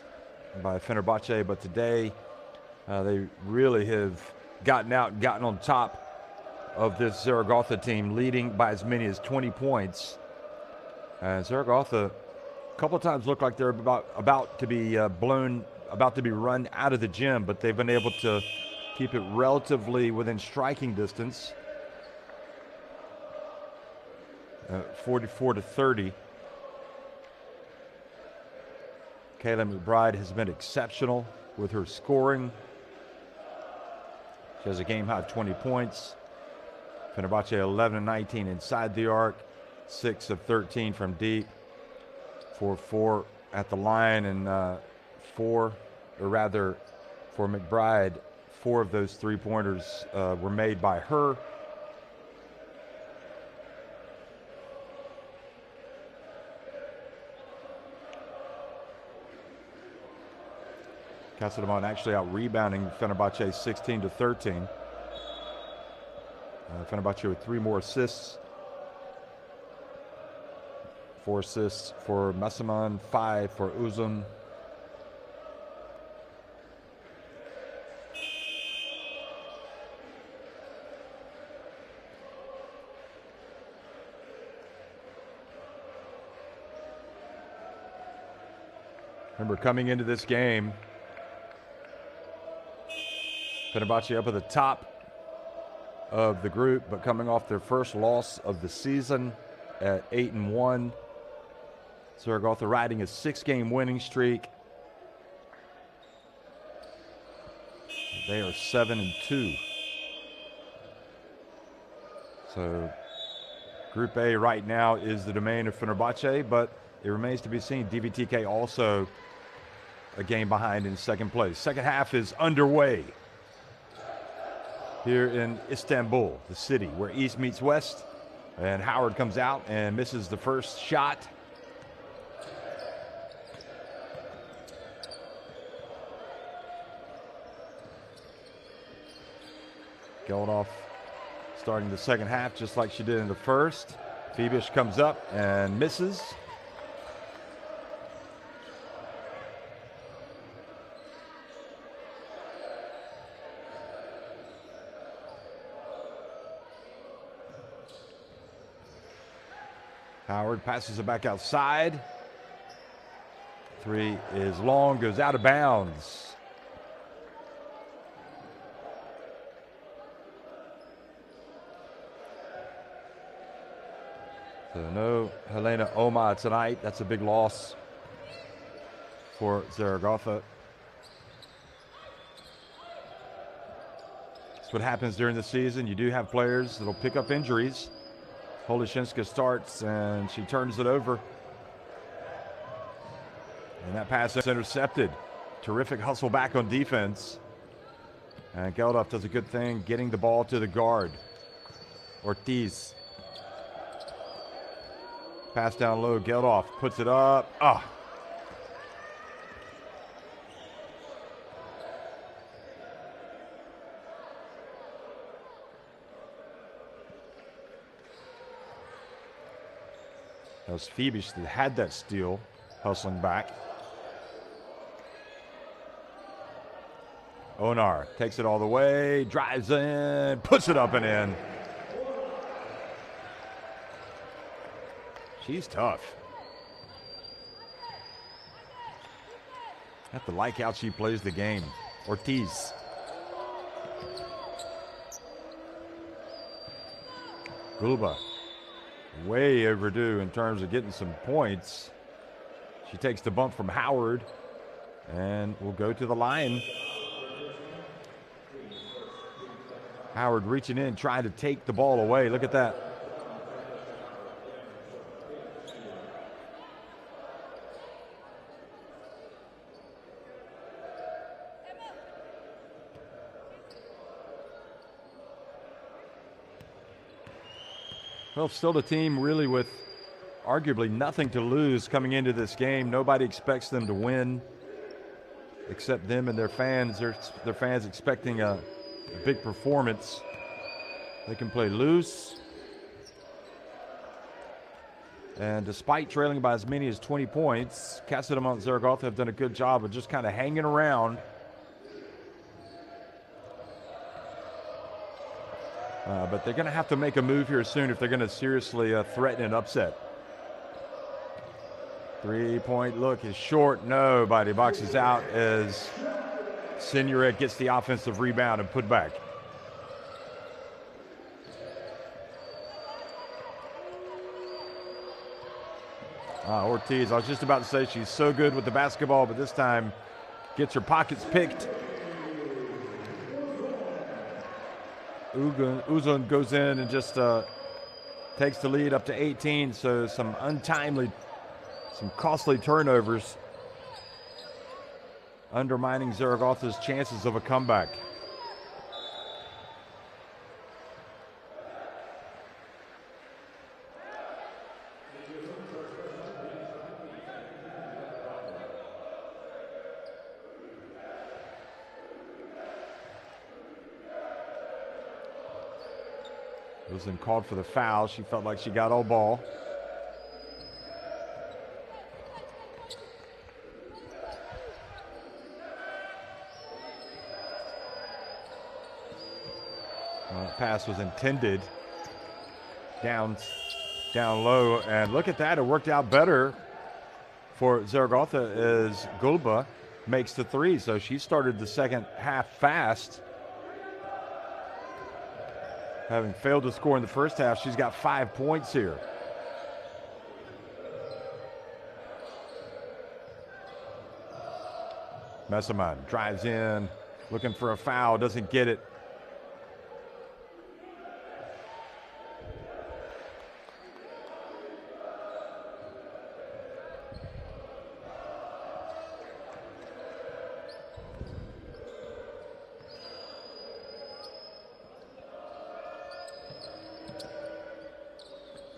by Fenerbahce, but today they really have gotten out and gotten on top of this Zaragoza team, leading by as many as 20 points. Zaragoza a couple of times looked like they're about to be run out of the gym, but they've been able to keep it relatively within striking distance. 44-30. Kayla McBride has been exceptional with her scoring. She has a game high of 20 points. Fenerbahce 11-19 inside the arc, 6 of 13 from deep, 4-4 at the line, and for McBride, 4 of those 3-pointers were made by her. Casademont actually out rebounding Fenerbahce 16-13. Fenerbahce with 3 more assists. 4 assists for Massaman, 5 for Uzun. Remember, coming into this game, Fenerbahce up at the top of the group, but coming off their first loss of the season at 8-1. Zaragoza riding a 6-game winning streak. They are 7-2. So Group A right now is the domain of Fenerbahce, but it remains to be seen. DVTK also a game behind in second place. Second half is underway here in Istanbul, the city where East meets West. And Howard comes out and misses the first shot. Geldof starting the second half just like she did in the first. Fenerbahce comes up and misses. Howard passes it back outside. 3 is long, goes out of bounds. So no Helena Oma tonight. That's a big loss for Zaragoza. That's what happens during the season. You do have players that'll pick up injuries. Polishinska starts and she turns it over. And that pass is intercepted. Terrific hustle back on defense. And Geldof does a good thing getting the ball to the guard. Ortiz. Pass down low, Geldof puts it up. That was Fenerbahce that had that steal, hustling back. Onar takes it all the way, drives in, puts it up and in. She's tough. Have to like how she plays the game. Ortiz. Gulba. Way overdue in terms of getting some points. She takes the bump from Howard and will go to the line. Howard reaching in, trying to take the ball away. Look at that. Well, still the team really with arguably nothing to lose coming into this game. Nobody expects them to win except them and their fans. Their fans expecting a big performance. They can play loose And despite trailing by as many as 20 points, Casademont Zaragoza have done a good job of just kind of hanging around. But they're going to have to make a move here soon if they're going to seriously threaten an upset. 3-point look is short. Nobody boxes out as Senurek gets the offensive rebound and put back. Ortiz, I was just about to say she's so good with the basketball, but this time gets her pockets picked. Uzun goes in and just takes the lead up to 18, so some costly turnovers undermining Zaragoza's chances of a comeback. Uzun called for the foul. She felt like she got all ball. Pass was intended down low, and look at that, it worked out better for Zaragoza as Gulba makes the three. So she started the second half fast. Having failed to score in the first half, she's got 5 points here. Messerman drives in, looking for a foul, doesn't get it.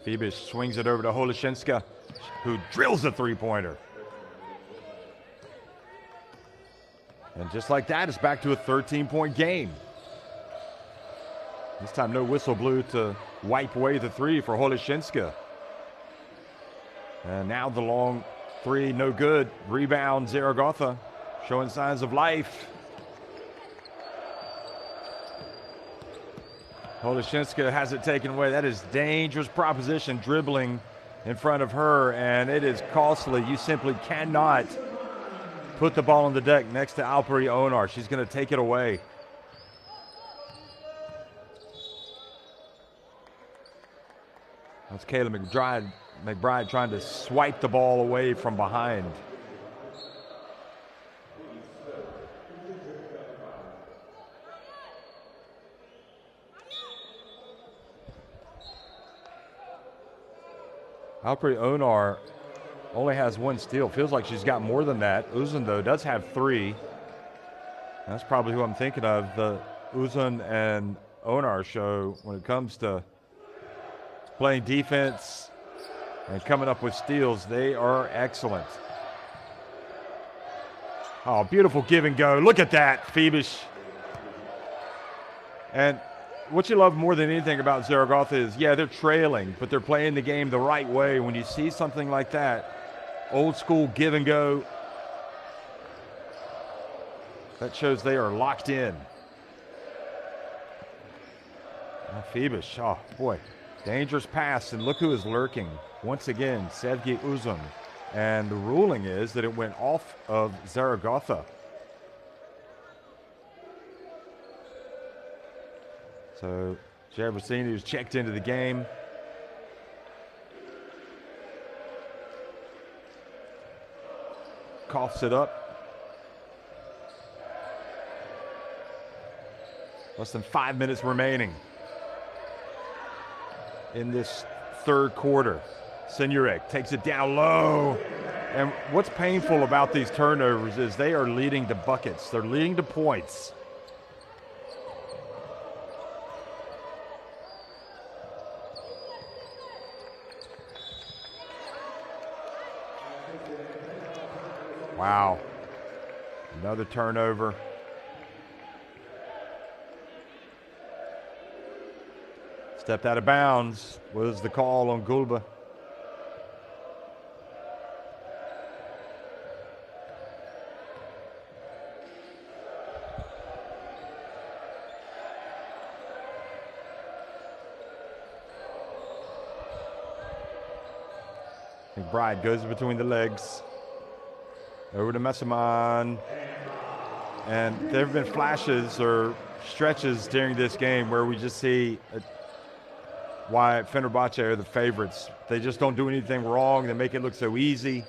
FIBA swings it over to Holashinska, who drills a three-pointer. And just like that, it's back to a 13-point game. This time no whistle blew to wipe away the three for Holashinska. And now the long three, no good. Rebound, Zaragoza showing signs of life. Holashinska has it taken away. That is dangerous proposition, dribbling in front of her, and it is costly. You simply cannot put the ball on the deck next to Alperi Onar. She's going to take it away. That's Kayla McBride trying to swipe the ball away from behind. Alperi Onar only has one steal. Feels like she's got more than that. Uzun, though, does have 3. That's probably who I'm thinking of. The Uzun and Onar show when it comes to playing defense and coming up with steals. They are excellent. Oh, beautiful give and go. Look at that, Phoebus. And what you love more than anything about Zaragoza is, yeah, they're trailing, but they're playing the game the right way. When you see something like that, old school give and go, that shows they are locked in. Phoebus, oh boy, dangerous pass, and look who is lurking. Once again, Sevgi Uzun. And the ruling is that it went off of Zaragoza. So Jabrasini, who's checked into the game. Coughs it up. Less than 5 minutes remaining in this third quarter. Senurek takes it down low. And what's painful about these turnovers is they are leading to buckets. They're leading to points. Wow. Another turnover. Stepped out of bounds was the call on Gulba. McBride goes between the legs. Over to Messamon. And there have been flashes or stretches during this game where we just see why Fenerbahce are the favorites. They just don't do anything wrong. They make it look so easy.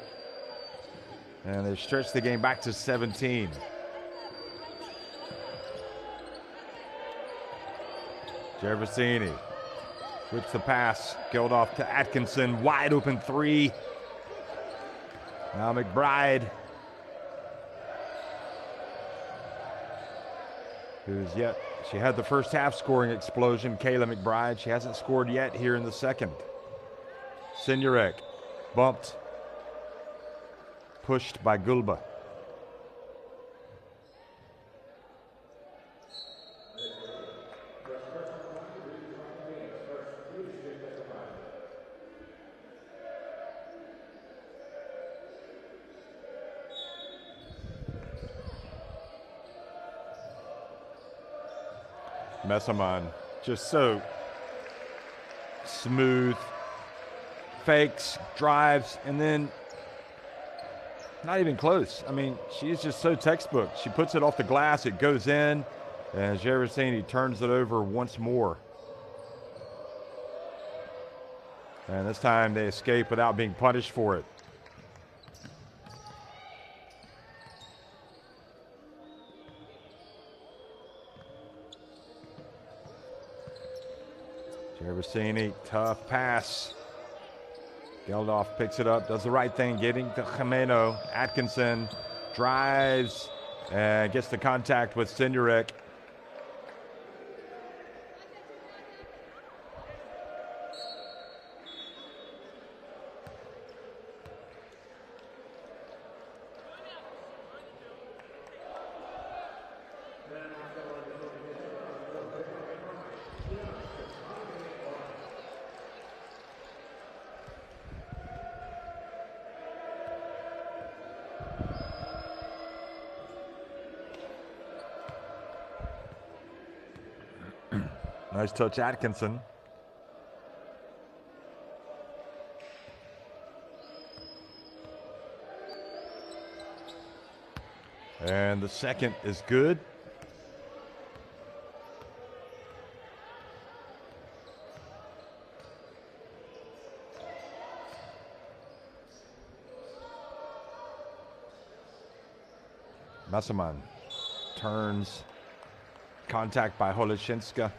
And they stretch the game back to 17. Gervasini whips the pass. Geldof to Atkinson. Wide open three. Now McBride. She had the first half scoring explosion, Kayla McBride. She hasn't scored yet here in the second. Sinurek bumped, pushed by Gulba. Messamon, just so smooth, fakes, drives, and then not even close. I mean, she's just so textbook. She puts it off the glass, it goes in, and Gervasini turns it over once more. And this time they escape without being punished for it. Gervasini, tough pass. Geldof picks it up, does the right thing, getting to Jimeno. Atkinson drives and gets the contact with Sinurek. Nice touch, Atkinson. And the second is good. Messamon turns, contact by Holashinska.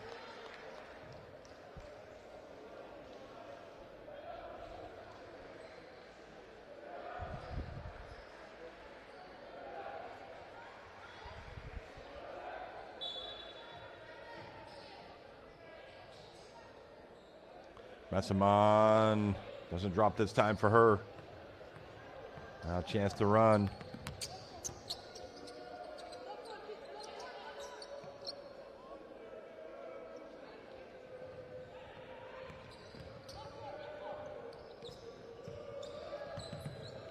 Messamon doesn't drop this time for her. Now a chance to run.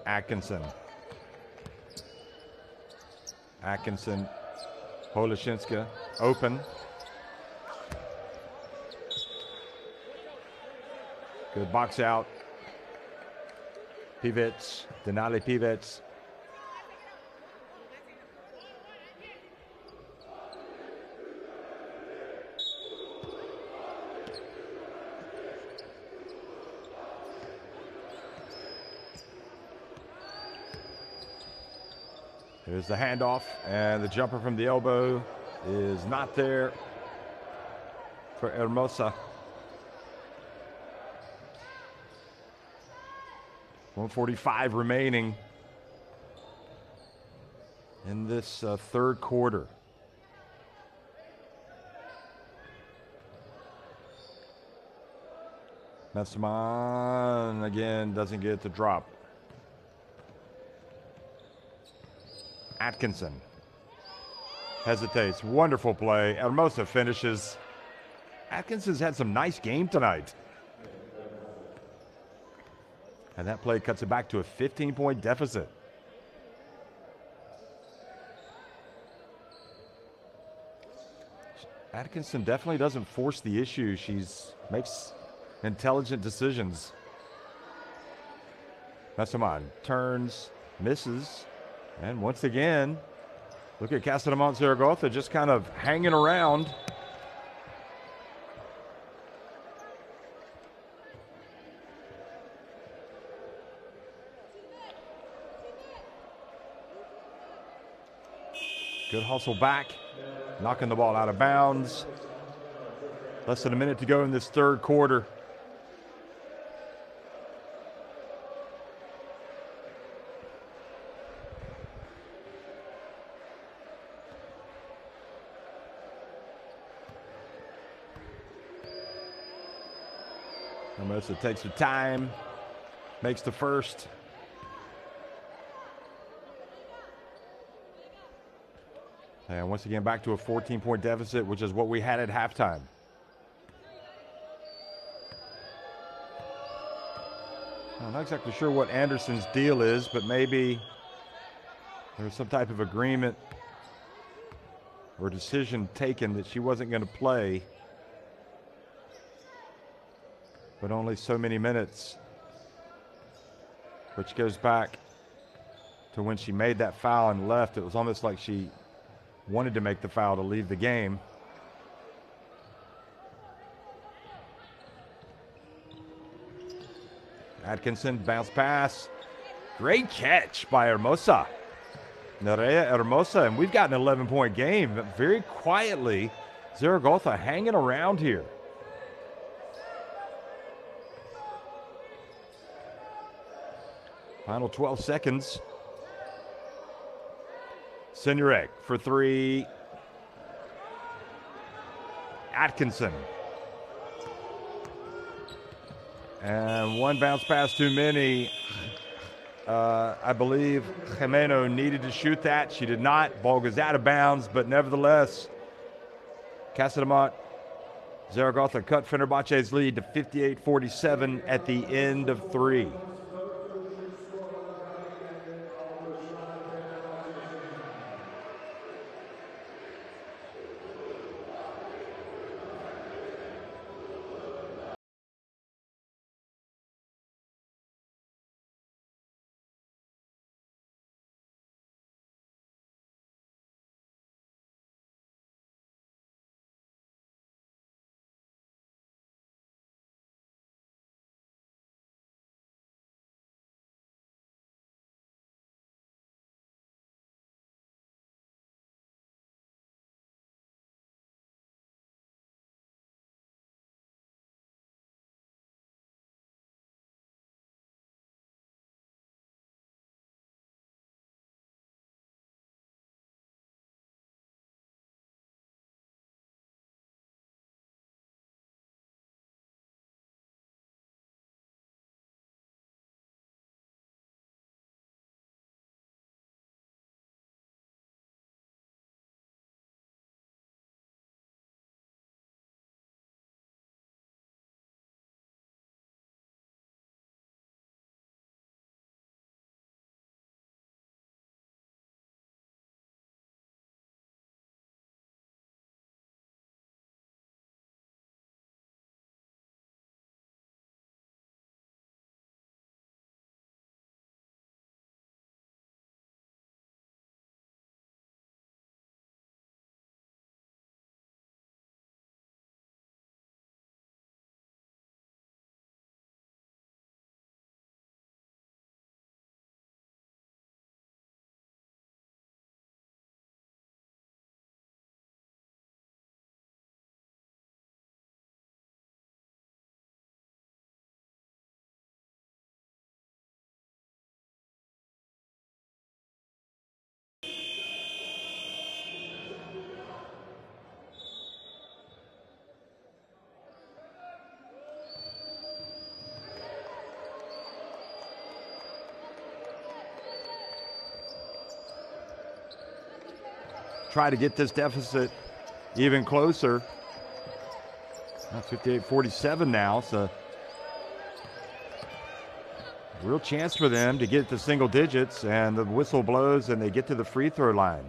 Atkinson. Holashinska, open. Good box out. Pivets, Denali Pivets. Here's the handoff, and the jumper from the elbow is not there for Hermosa. 1:45 remaining in this third quarter. Messamon again doesn't get the drop. Atkinson hesitates. Wonderful play. Hermosa finishes. Atkinson's had some nice game tonight. And that play cuts it back to a 15-point deficit. Atkinson definitely doesn't force the issue. She makes intelligent decisions. Casademont turns, misses, and once again, look at Casademont Zaragoza just kind of hanging around. Good hustle back, knocking the ball out of bounds. Less than a minute to go in this third quarter. Hermosa takes the time, makes the first. And once again, back to a 14-point deficit, which is what we had at halftime. I'm not exactly sure what Anderson's deal is, but maybe there was some type of agreement or decision taken that she wasn't going to play, but only so many minutes, which goes back to when she made that foul and left. It was almost like she wanted to make the foul to leave the game. Atkinson, bounce pass. Great catch by Hermosa. Nerea Hermosa, and we've got an 11-point game. But very quietly, Zaragoza hanging around here. Final 12 seconds. Senurek for three. Atkinson. And one bounce pass too many. I believe Jimeno needed to shoot that. She did not. Ball goes out of bounds, but nevertheless, Casademont Zaragoza cut Fenerbahce's lead to 58-47 at the end of three. Try to get this deficit even closer. 58-47 now, so real chance for them to get to single digits, and the whistle blows and they get to the free throw line.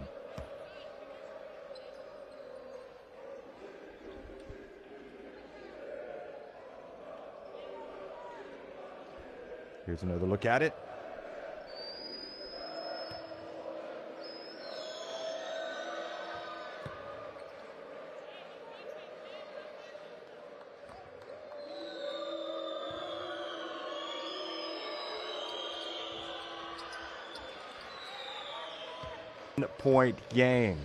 Here's another look at it. Point game.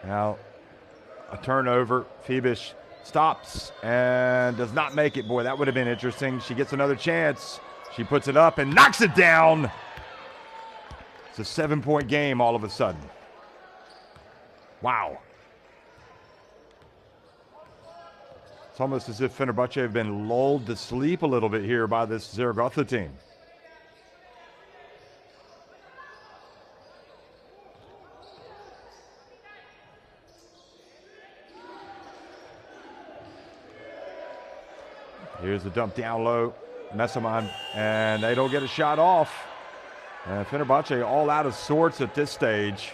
Now, a turnover. Fenerbahce stops and does not make it. Boy, that would have been interesting. She gets another chance. She puts it up and knocks it down. It's a 7-point game all of a sudden. Wow. It's almost as if Fenerbahce have been lulled to sleep a little bit here by this Zaragoza team. Here's the dump down low. Messamon, and they don't get a shot off. And Fenerbahce all out of sorts at this stage.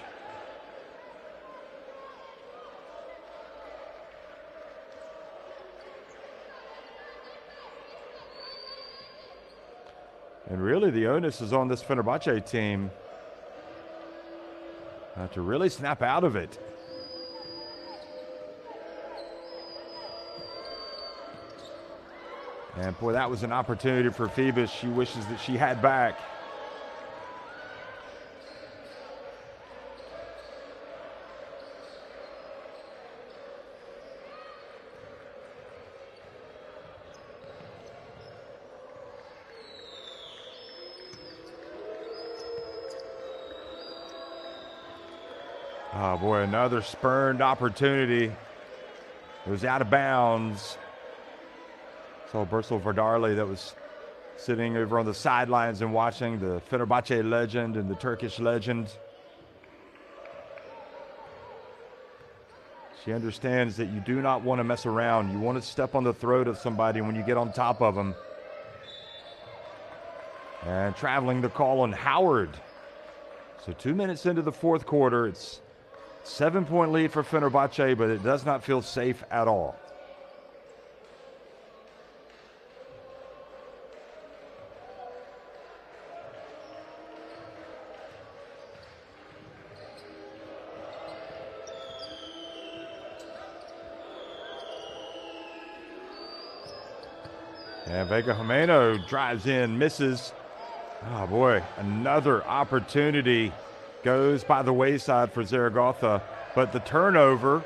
And really the onus is on this Fenerbahce team to really snap out of it. And boy, that was an opportunity for Fenerbahce she wishes that she had back. Oh boy, another spurned opportunity. It was out of bounds. So Bercel Vardarli that was sitting over on the sidelines and watching, the Fenerbahce legend and the Turkish legend. She understands that you do not want to mess around. You want to step on the throat of somebody when you get on top of them. And traveling the call on Howard. So 2 minutes into the fourth quarter, it's 7-point lead for Fenerbahce, but it does not feel safe at all. And Vega Jimeno drives in, misses. Oh boy, another opportunity goes by the wayside for Zaragoza. But the turnover,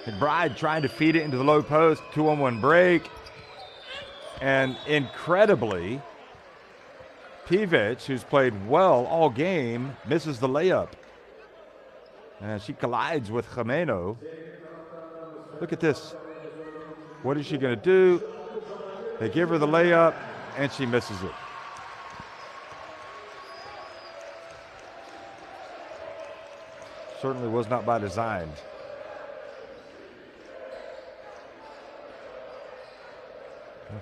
McBride trying to feed it into the low post, 2-on-1 break. And incredibly, Pivic, who's played well all game, misses the layup. And she collides with Jimeno. Look at this. What is she going to do? They give her the layup, and she misses it. Certainly was not by design.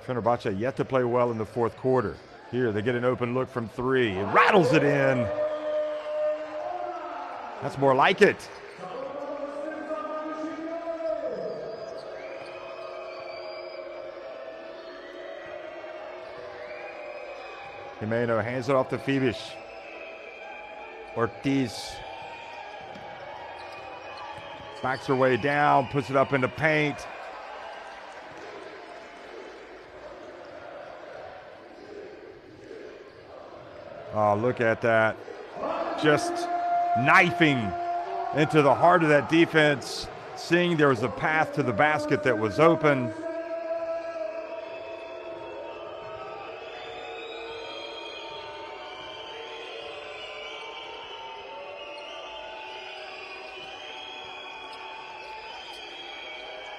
Fenerbahce yet to play well in the fourth quarter. Here, they get an open look from three. It rattles it in. That's more like it. Jimeno hands it off to Fenerbahce. Ortiz backs her way down, puts it up in the paint. Oh, look at that. Just knifing into the heart of that defense, seeing there was a path to the basket that was open.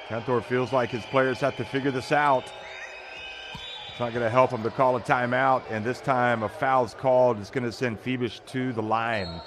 Cantor feels like his players have to figure this out. It's not going to help him to call a timeout, and this time a foul's called. It's going to send Fenerbahce to the line.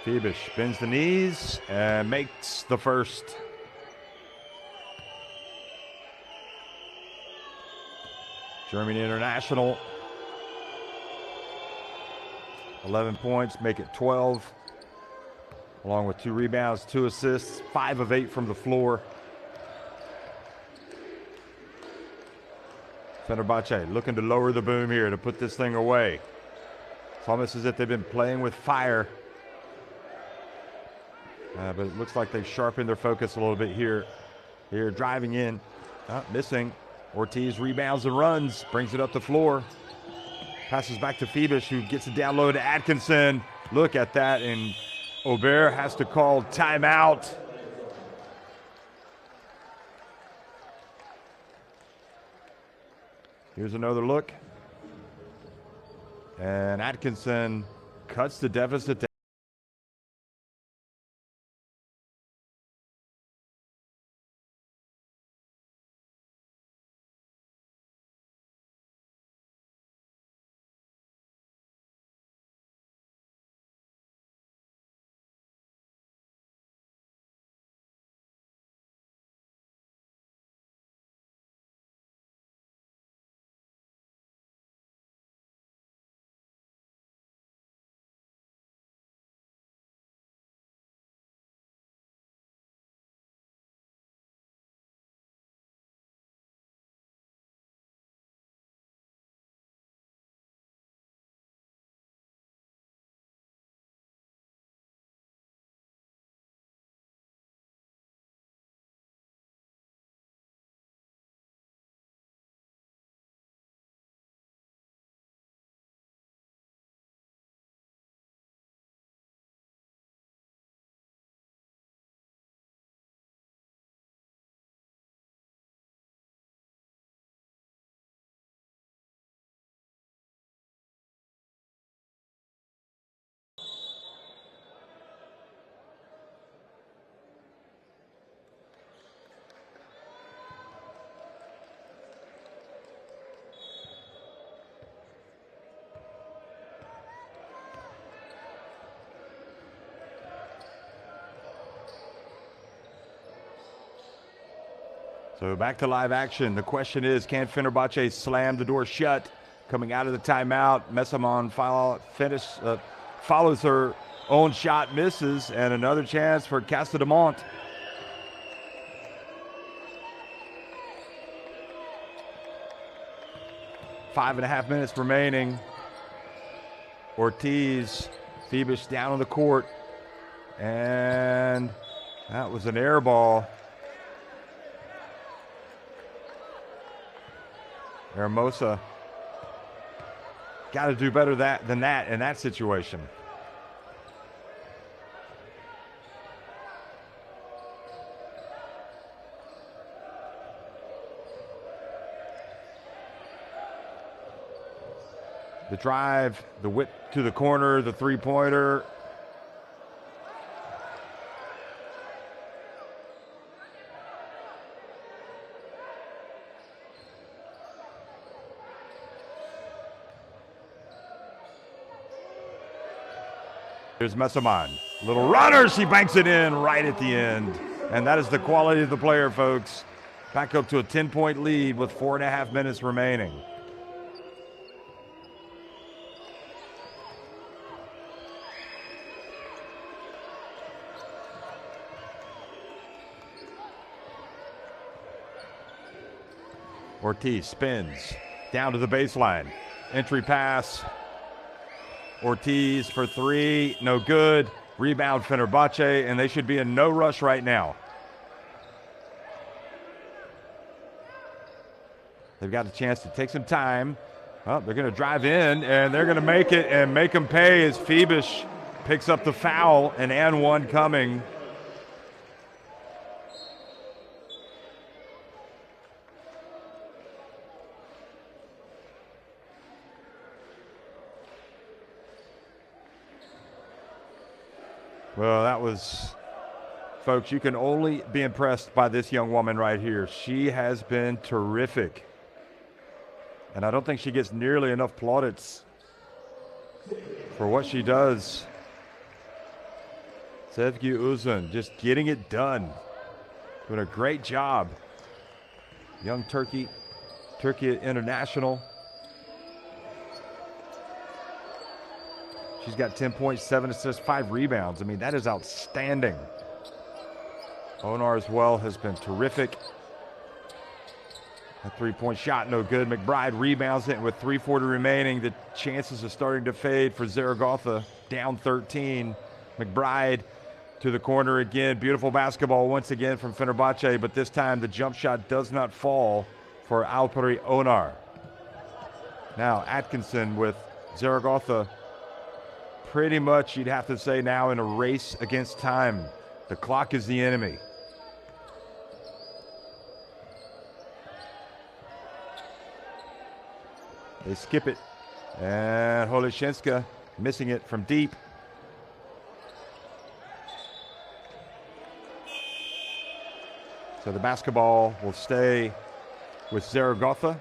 Fenerbahce bends the knees and makes the first. Germany international. 11 points, make it 12. Along with 2 rebounds, 2 assists, 5 of 8 from the floor. Fenerbahce looking to lower the boom here to put this thing away. It's almost as if they've been playing with fire. But it looks like they've sharpened their focus a little bit here. Here, driving in, missing. Ortiz rebounds and runs, brings it up the floor. Passes back to Fenerbahce, who gets it down low to Atkinson. Look at that, and Aubert has to call timeout. Here's another look. And Atkinson cuts the deficit. So back to live action. The question is, can Fenerbahce slam the door shut? Coming out of the timeout, Messamon follows her own shot, misses, and another chance for Casademont. 5.5 minutes remaining. Ortiz, Fenerbahce down on the court, and that was an air ball. Hermosa got to do better than that in that situation. The drive, the whip to the corner, the three-pointer. Here's Messamon, little runner, she banks it in right at the end. And that is the quality of the player, folks. Back up to a 10-point lead with 4.5 minutes remaining. Ortiz spins down to the baseline. Entry pass. Ortiz for three, no good. Rebound Fenerbahce, and they should be in no rush right now. They've got a chance to take some time. Well, they're going to drive in, and they're going to make it and make them pay as Fenerbahce picks up the foul, and one coming. Well, that was, folks, you can only be impressed by this young woman right here. She has been terrific. And I don't think she gets nearly enough plaudits for what she does. Sevgi Uzun, just getting it done. Doing a great job. Young Turkey international. She's got 10 points, 7 assists, 5 rebounds. I mean, that is outstanding. Onar as well has been terrific. A three-point shot, no good. McBride rebounds it with 3:40 remaining. The chances are starting to fade for Zaragoza, down 13. McBride to the corner again. Beautiful basketball once again from Fenerbahce, but this time the jump shot does not fall for Alperi Onar. Now Atkinson with Zaragoza pretty much, you'd have to say, now in a race against time. The clock is the enemy. They skip it, and Holishenska missing it from deep. So the basketball will stay with Zaragoza.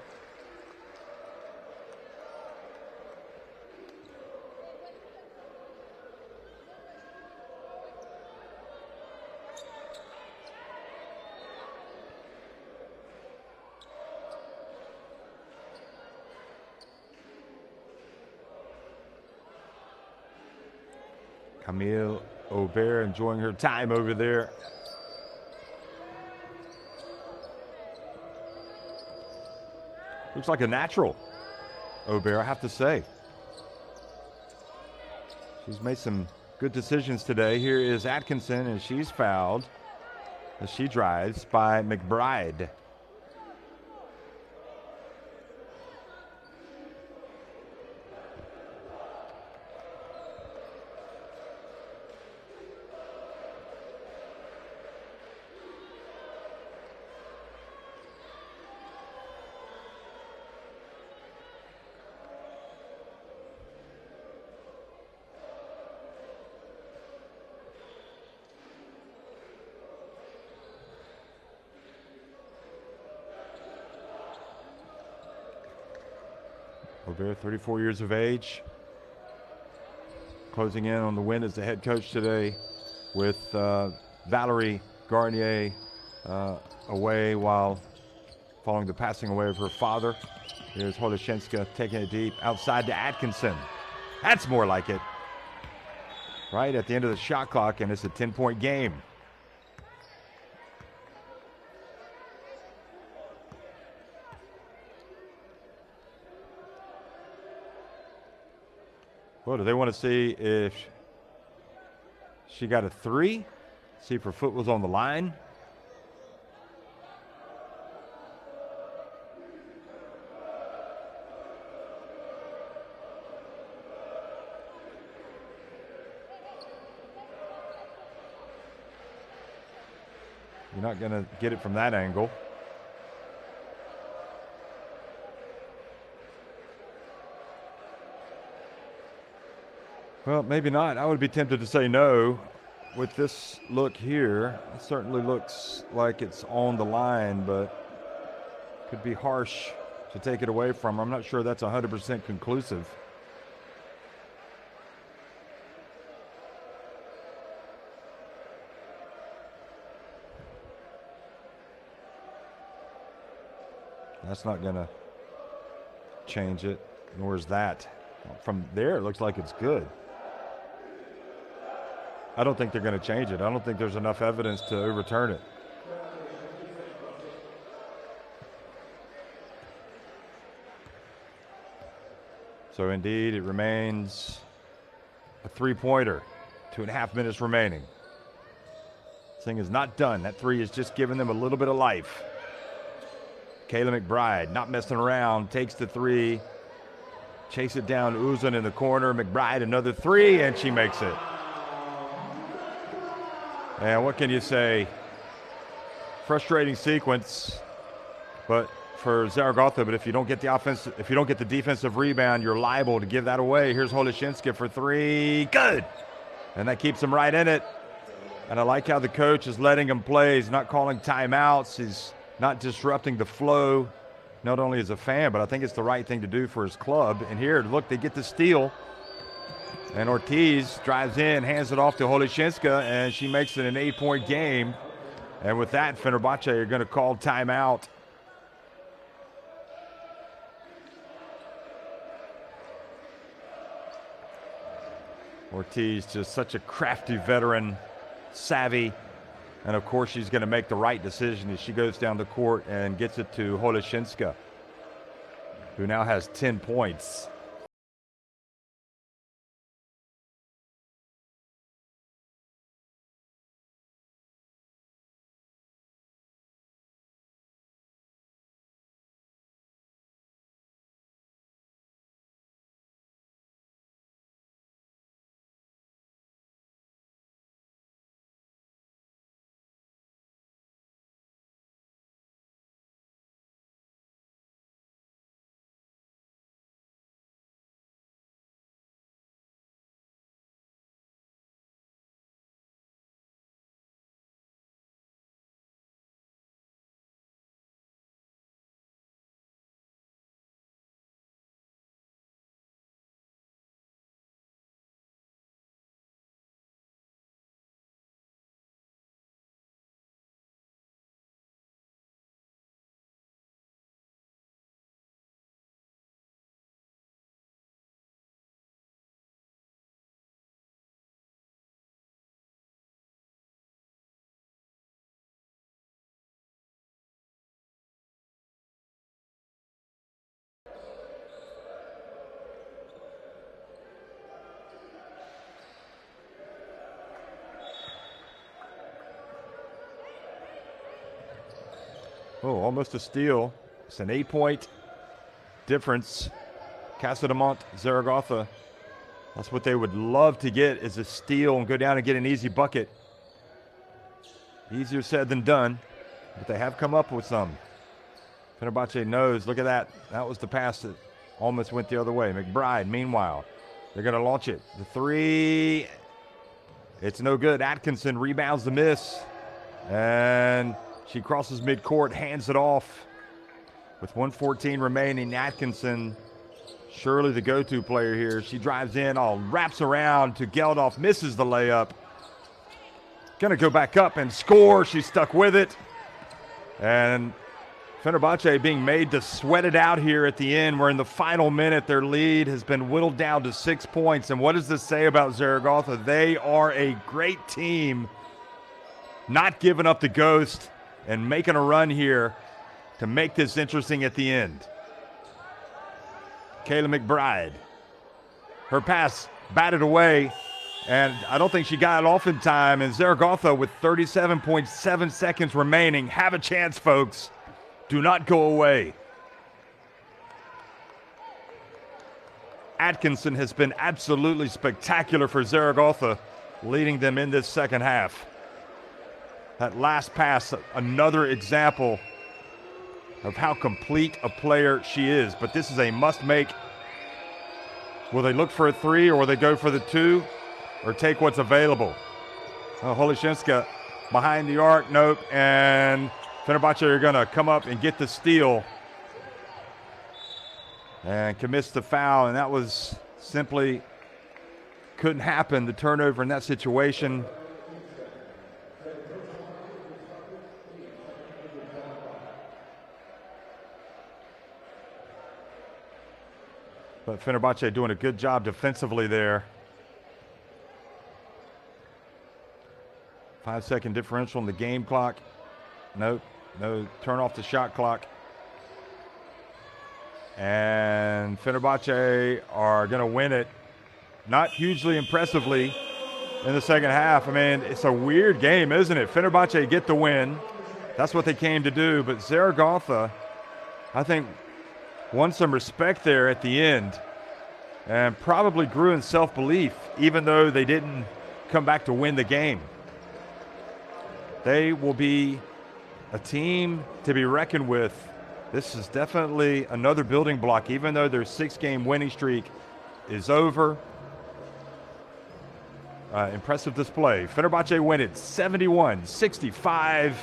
Camille Aubert enjoying her time over there. Looks like a natural, Aubert, I have to say. She's made some good decisions today. Here is Atkinson, and she's fouled as she drives by McBride. Aubert, 34 years of age, closing in on the win as the head coach today with Valerie Garnier away while following the passing away of her father. Here's Holishenska taking it deep outside to Atkinson. That's more like it. Right at the end of the shot clock, and it's a 10-point game. Well, do they want to see if she got a three? See if her foot was on the line? You're not going to get it from that angle. Well, maybe not. I would be tempted to say no. With this look here, it certainly looks like it's on the line, but could be harsh to take it away from her. I'm not sure that's 100% conclusive. That's not going to change it, nor is that. From there, it looks like it's good. I don't think they're going to change it. I don't think there's enough evidence to overturn it. So indeed, it remains a three-pointer. 2.5 minutes remaining. This thing is not done. That three is just giving them a little bit of life. Kayla McBride, not messing around, takes the three. Chase it down, Uzun in the corner. McBride, another three, and she makes it. And what can you say? Frustrating sequence, but for Zaragoza. But if you don't get the offense, if you don't get the defensive rebound, you're liable to give that away. Here's Holishenska for three, good, and that keeps him right in it. And I like how the coach is letting him play. He's not calling timeouts. He's not disrupting the flow. Not only as a fan, but I think it's the right thing to do for his club. And here, look, they get the steal. And Ortiz drives in, hands it off to Holishenska, and she makes it an 8-point game. And with that, Fenerbahce are going to call timeout. Ortiz, just such a crafty veteran, savvy, And of course, she's going to make the right decision as she goes down the court and gets it to Holoshinska, who now has 10 points. Oh, almost a steal. It's an 8-point difference. Casademont Zaragoza. That's what they would love to get, is a steal and go down and get an easy bucket. Easier said than done, but they have come up with some. Fenerbahce knows. Look at that. That was the pass that almost went the other way. McBride, meanwhile, they're going to launch it. The three, it's no good. Atkinson rebounds the miss, and she crosses midcourt, hands it off. With 1:14 remaining, Atkinson, surely the go-to player here. She drives in, wraps around to Geldof, misses the layup. Gonna go back up and score. She's stuck with it. And Fenerbahce being made to sweat it out here at the end. We're in the final minute. Their lead has been whittled down to 6 points. And what does this say about Zaragoza? They are a great team, not giving up the ghost and making a run here to make this interesting at the end. Kayla McBride. Her pass batted away, and I don't think she got it off in time. And Zaragoza, with 37.7 seconds remaining, have a chance, folks. Do not go away. Atkinson has been absolutely spectacular for Zaragoza, leading them in this second half. That last pass, another example of how complete a player she is. But this is a must-make. Will they look for a three, or will they go for the two, or take what's available? Holoshinska behind the arc, nope, and Fenerbahce are going to come up and get the steal and commits the foul, and that was simply couldn't happen, the turnover in that situation. But Fenerbahce doing a good job defensively there. 5-second differential in the game clock. No turn off the shot clock. And Fenerbahce are going to win it. Not hugely impressively in the second half. I mean, it's a weird game, isn't it? Fenerbahce get the win. That's what they came to do. But Zaragoza, I think, won some respect there at the end and probably grew in self-belief, even though they didn't come back to win the game. They will be a team to be reckoned with. This is definitely another building block, even though their 6-game winning streak is over. Impressive display. Fenerbahce win it 71-65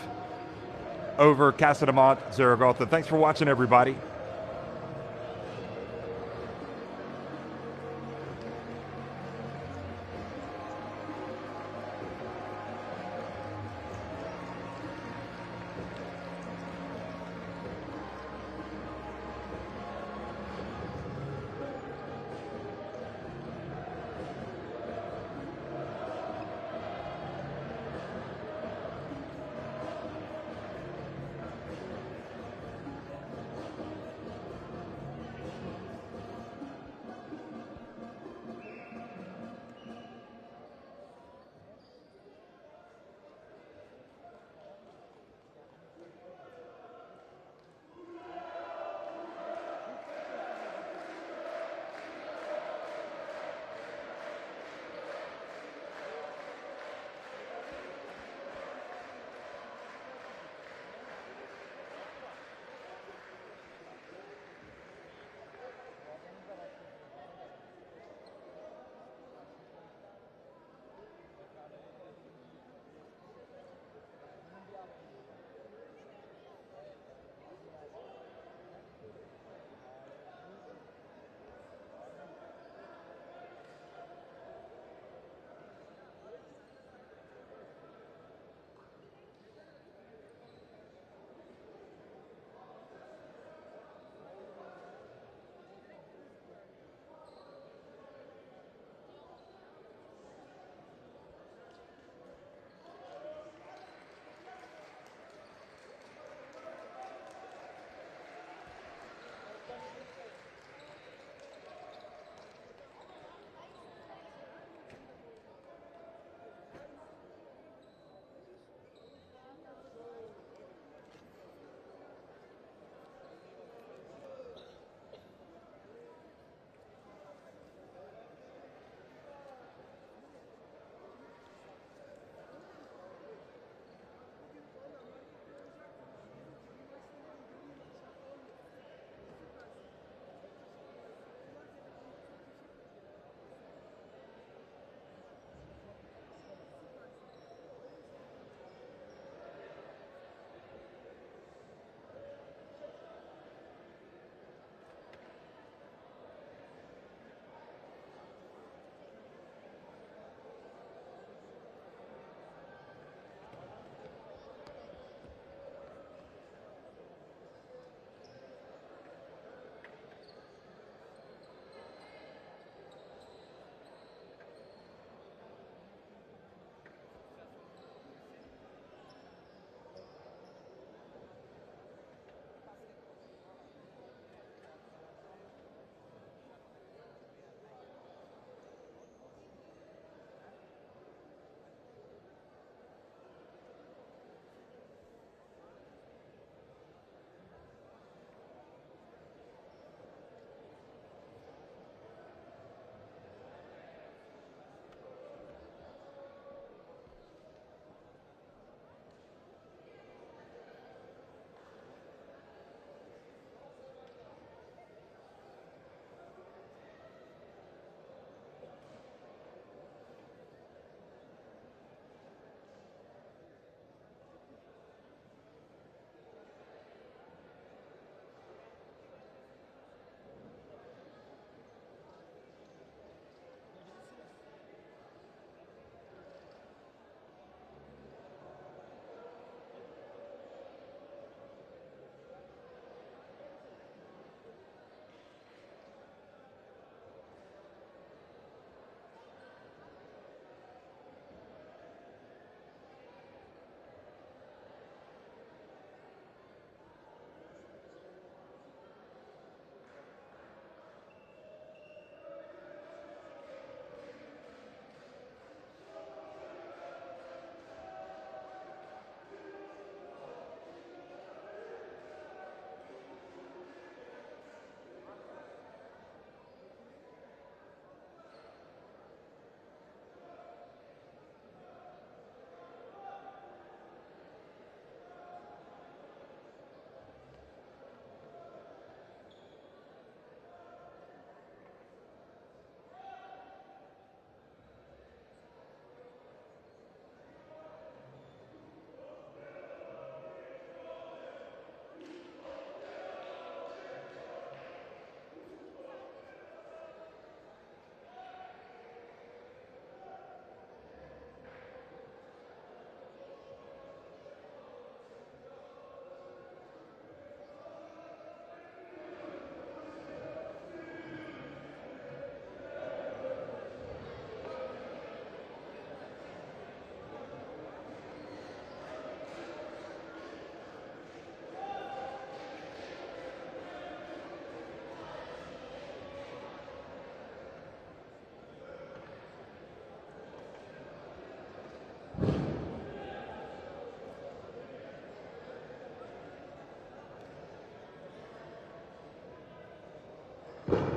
over Casademont Zaragoza. Thanks for watching, everybody. you.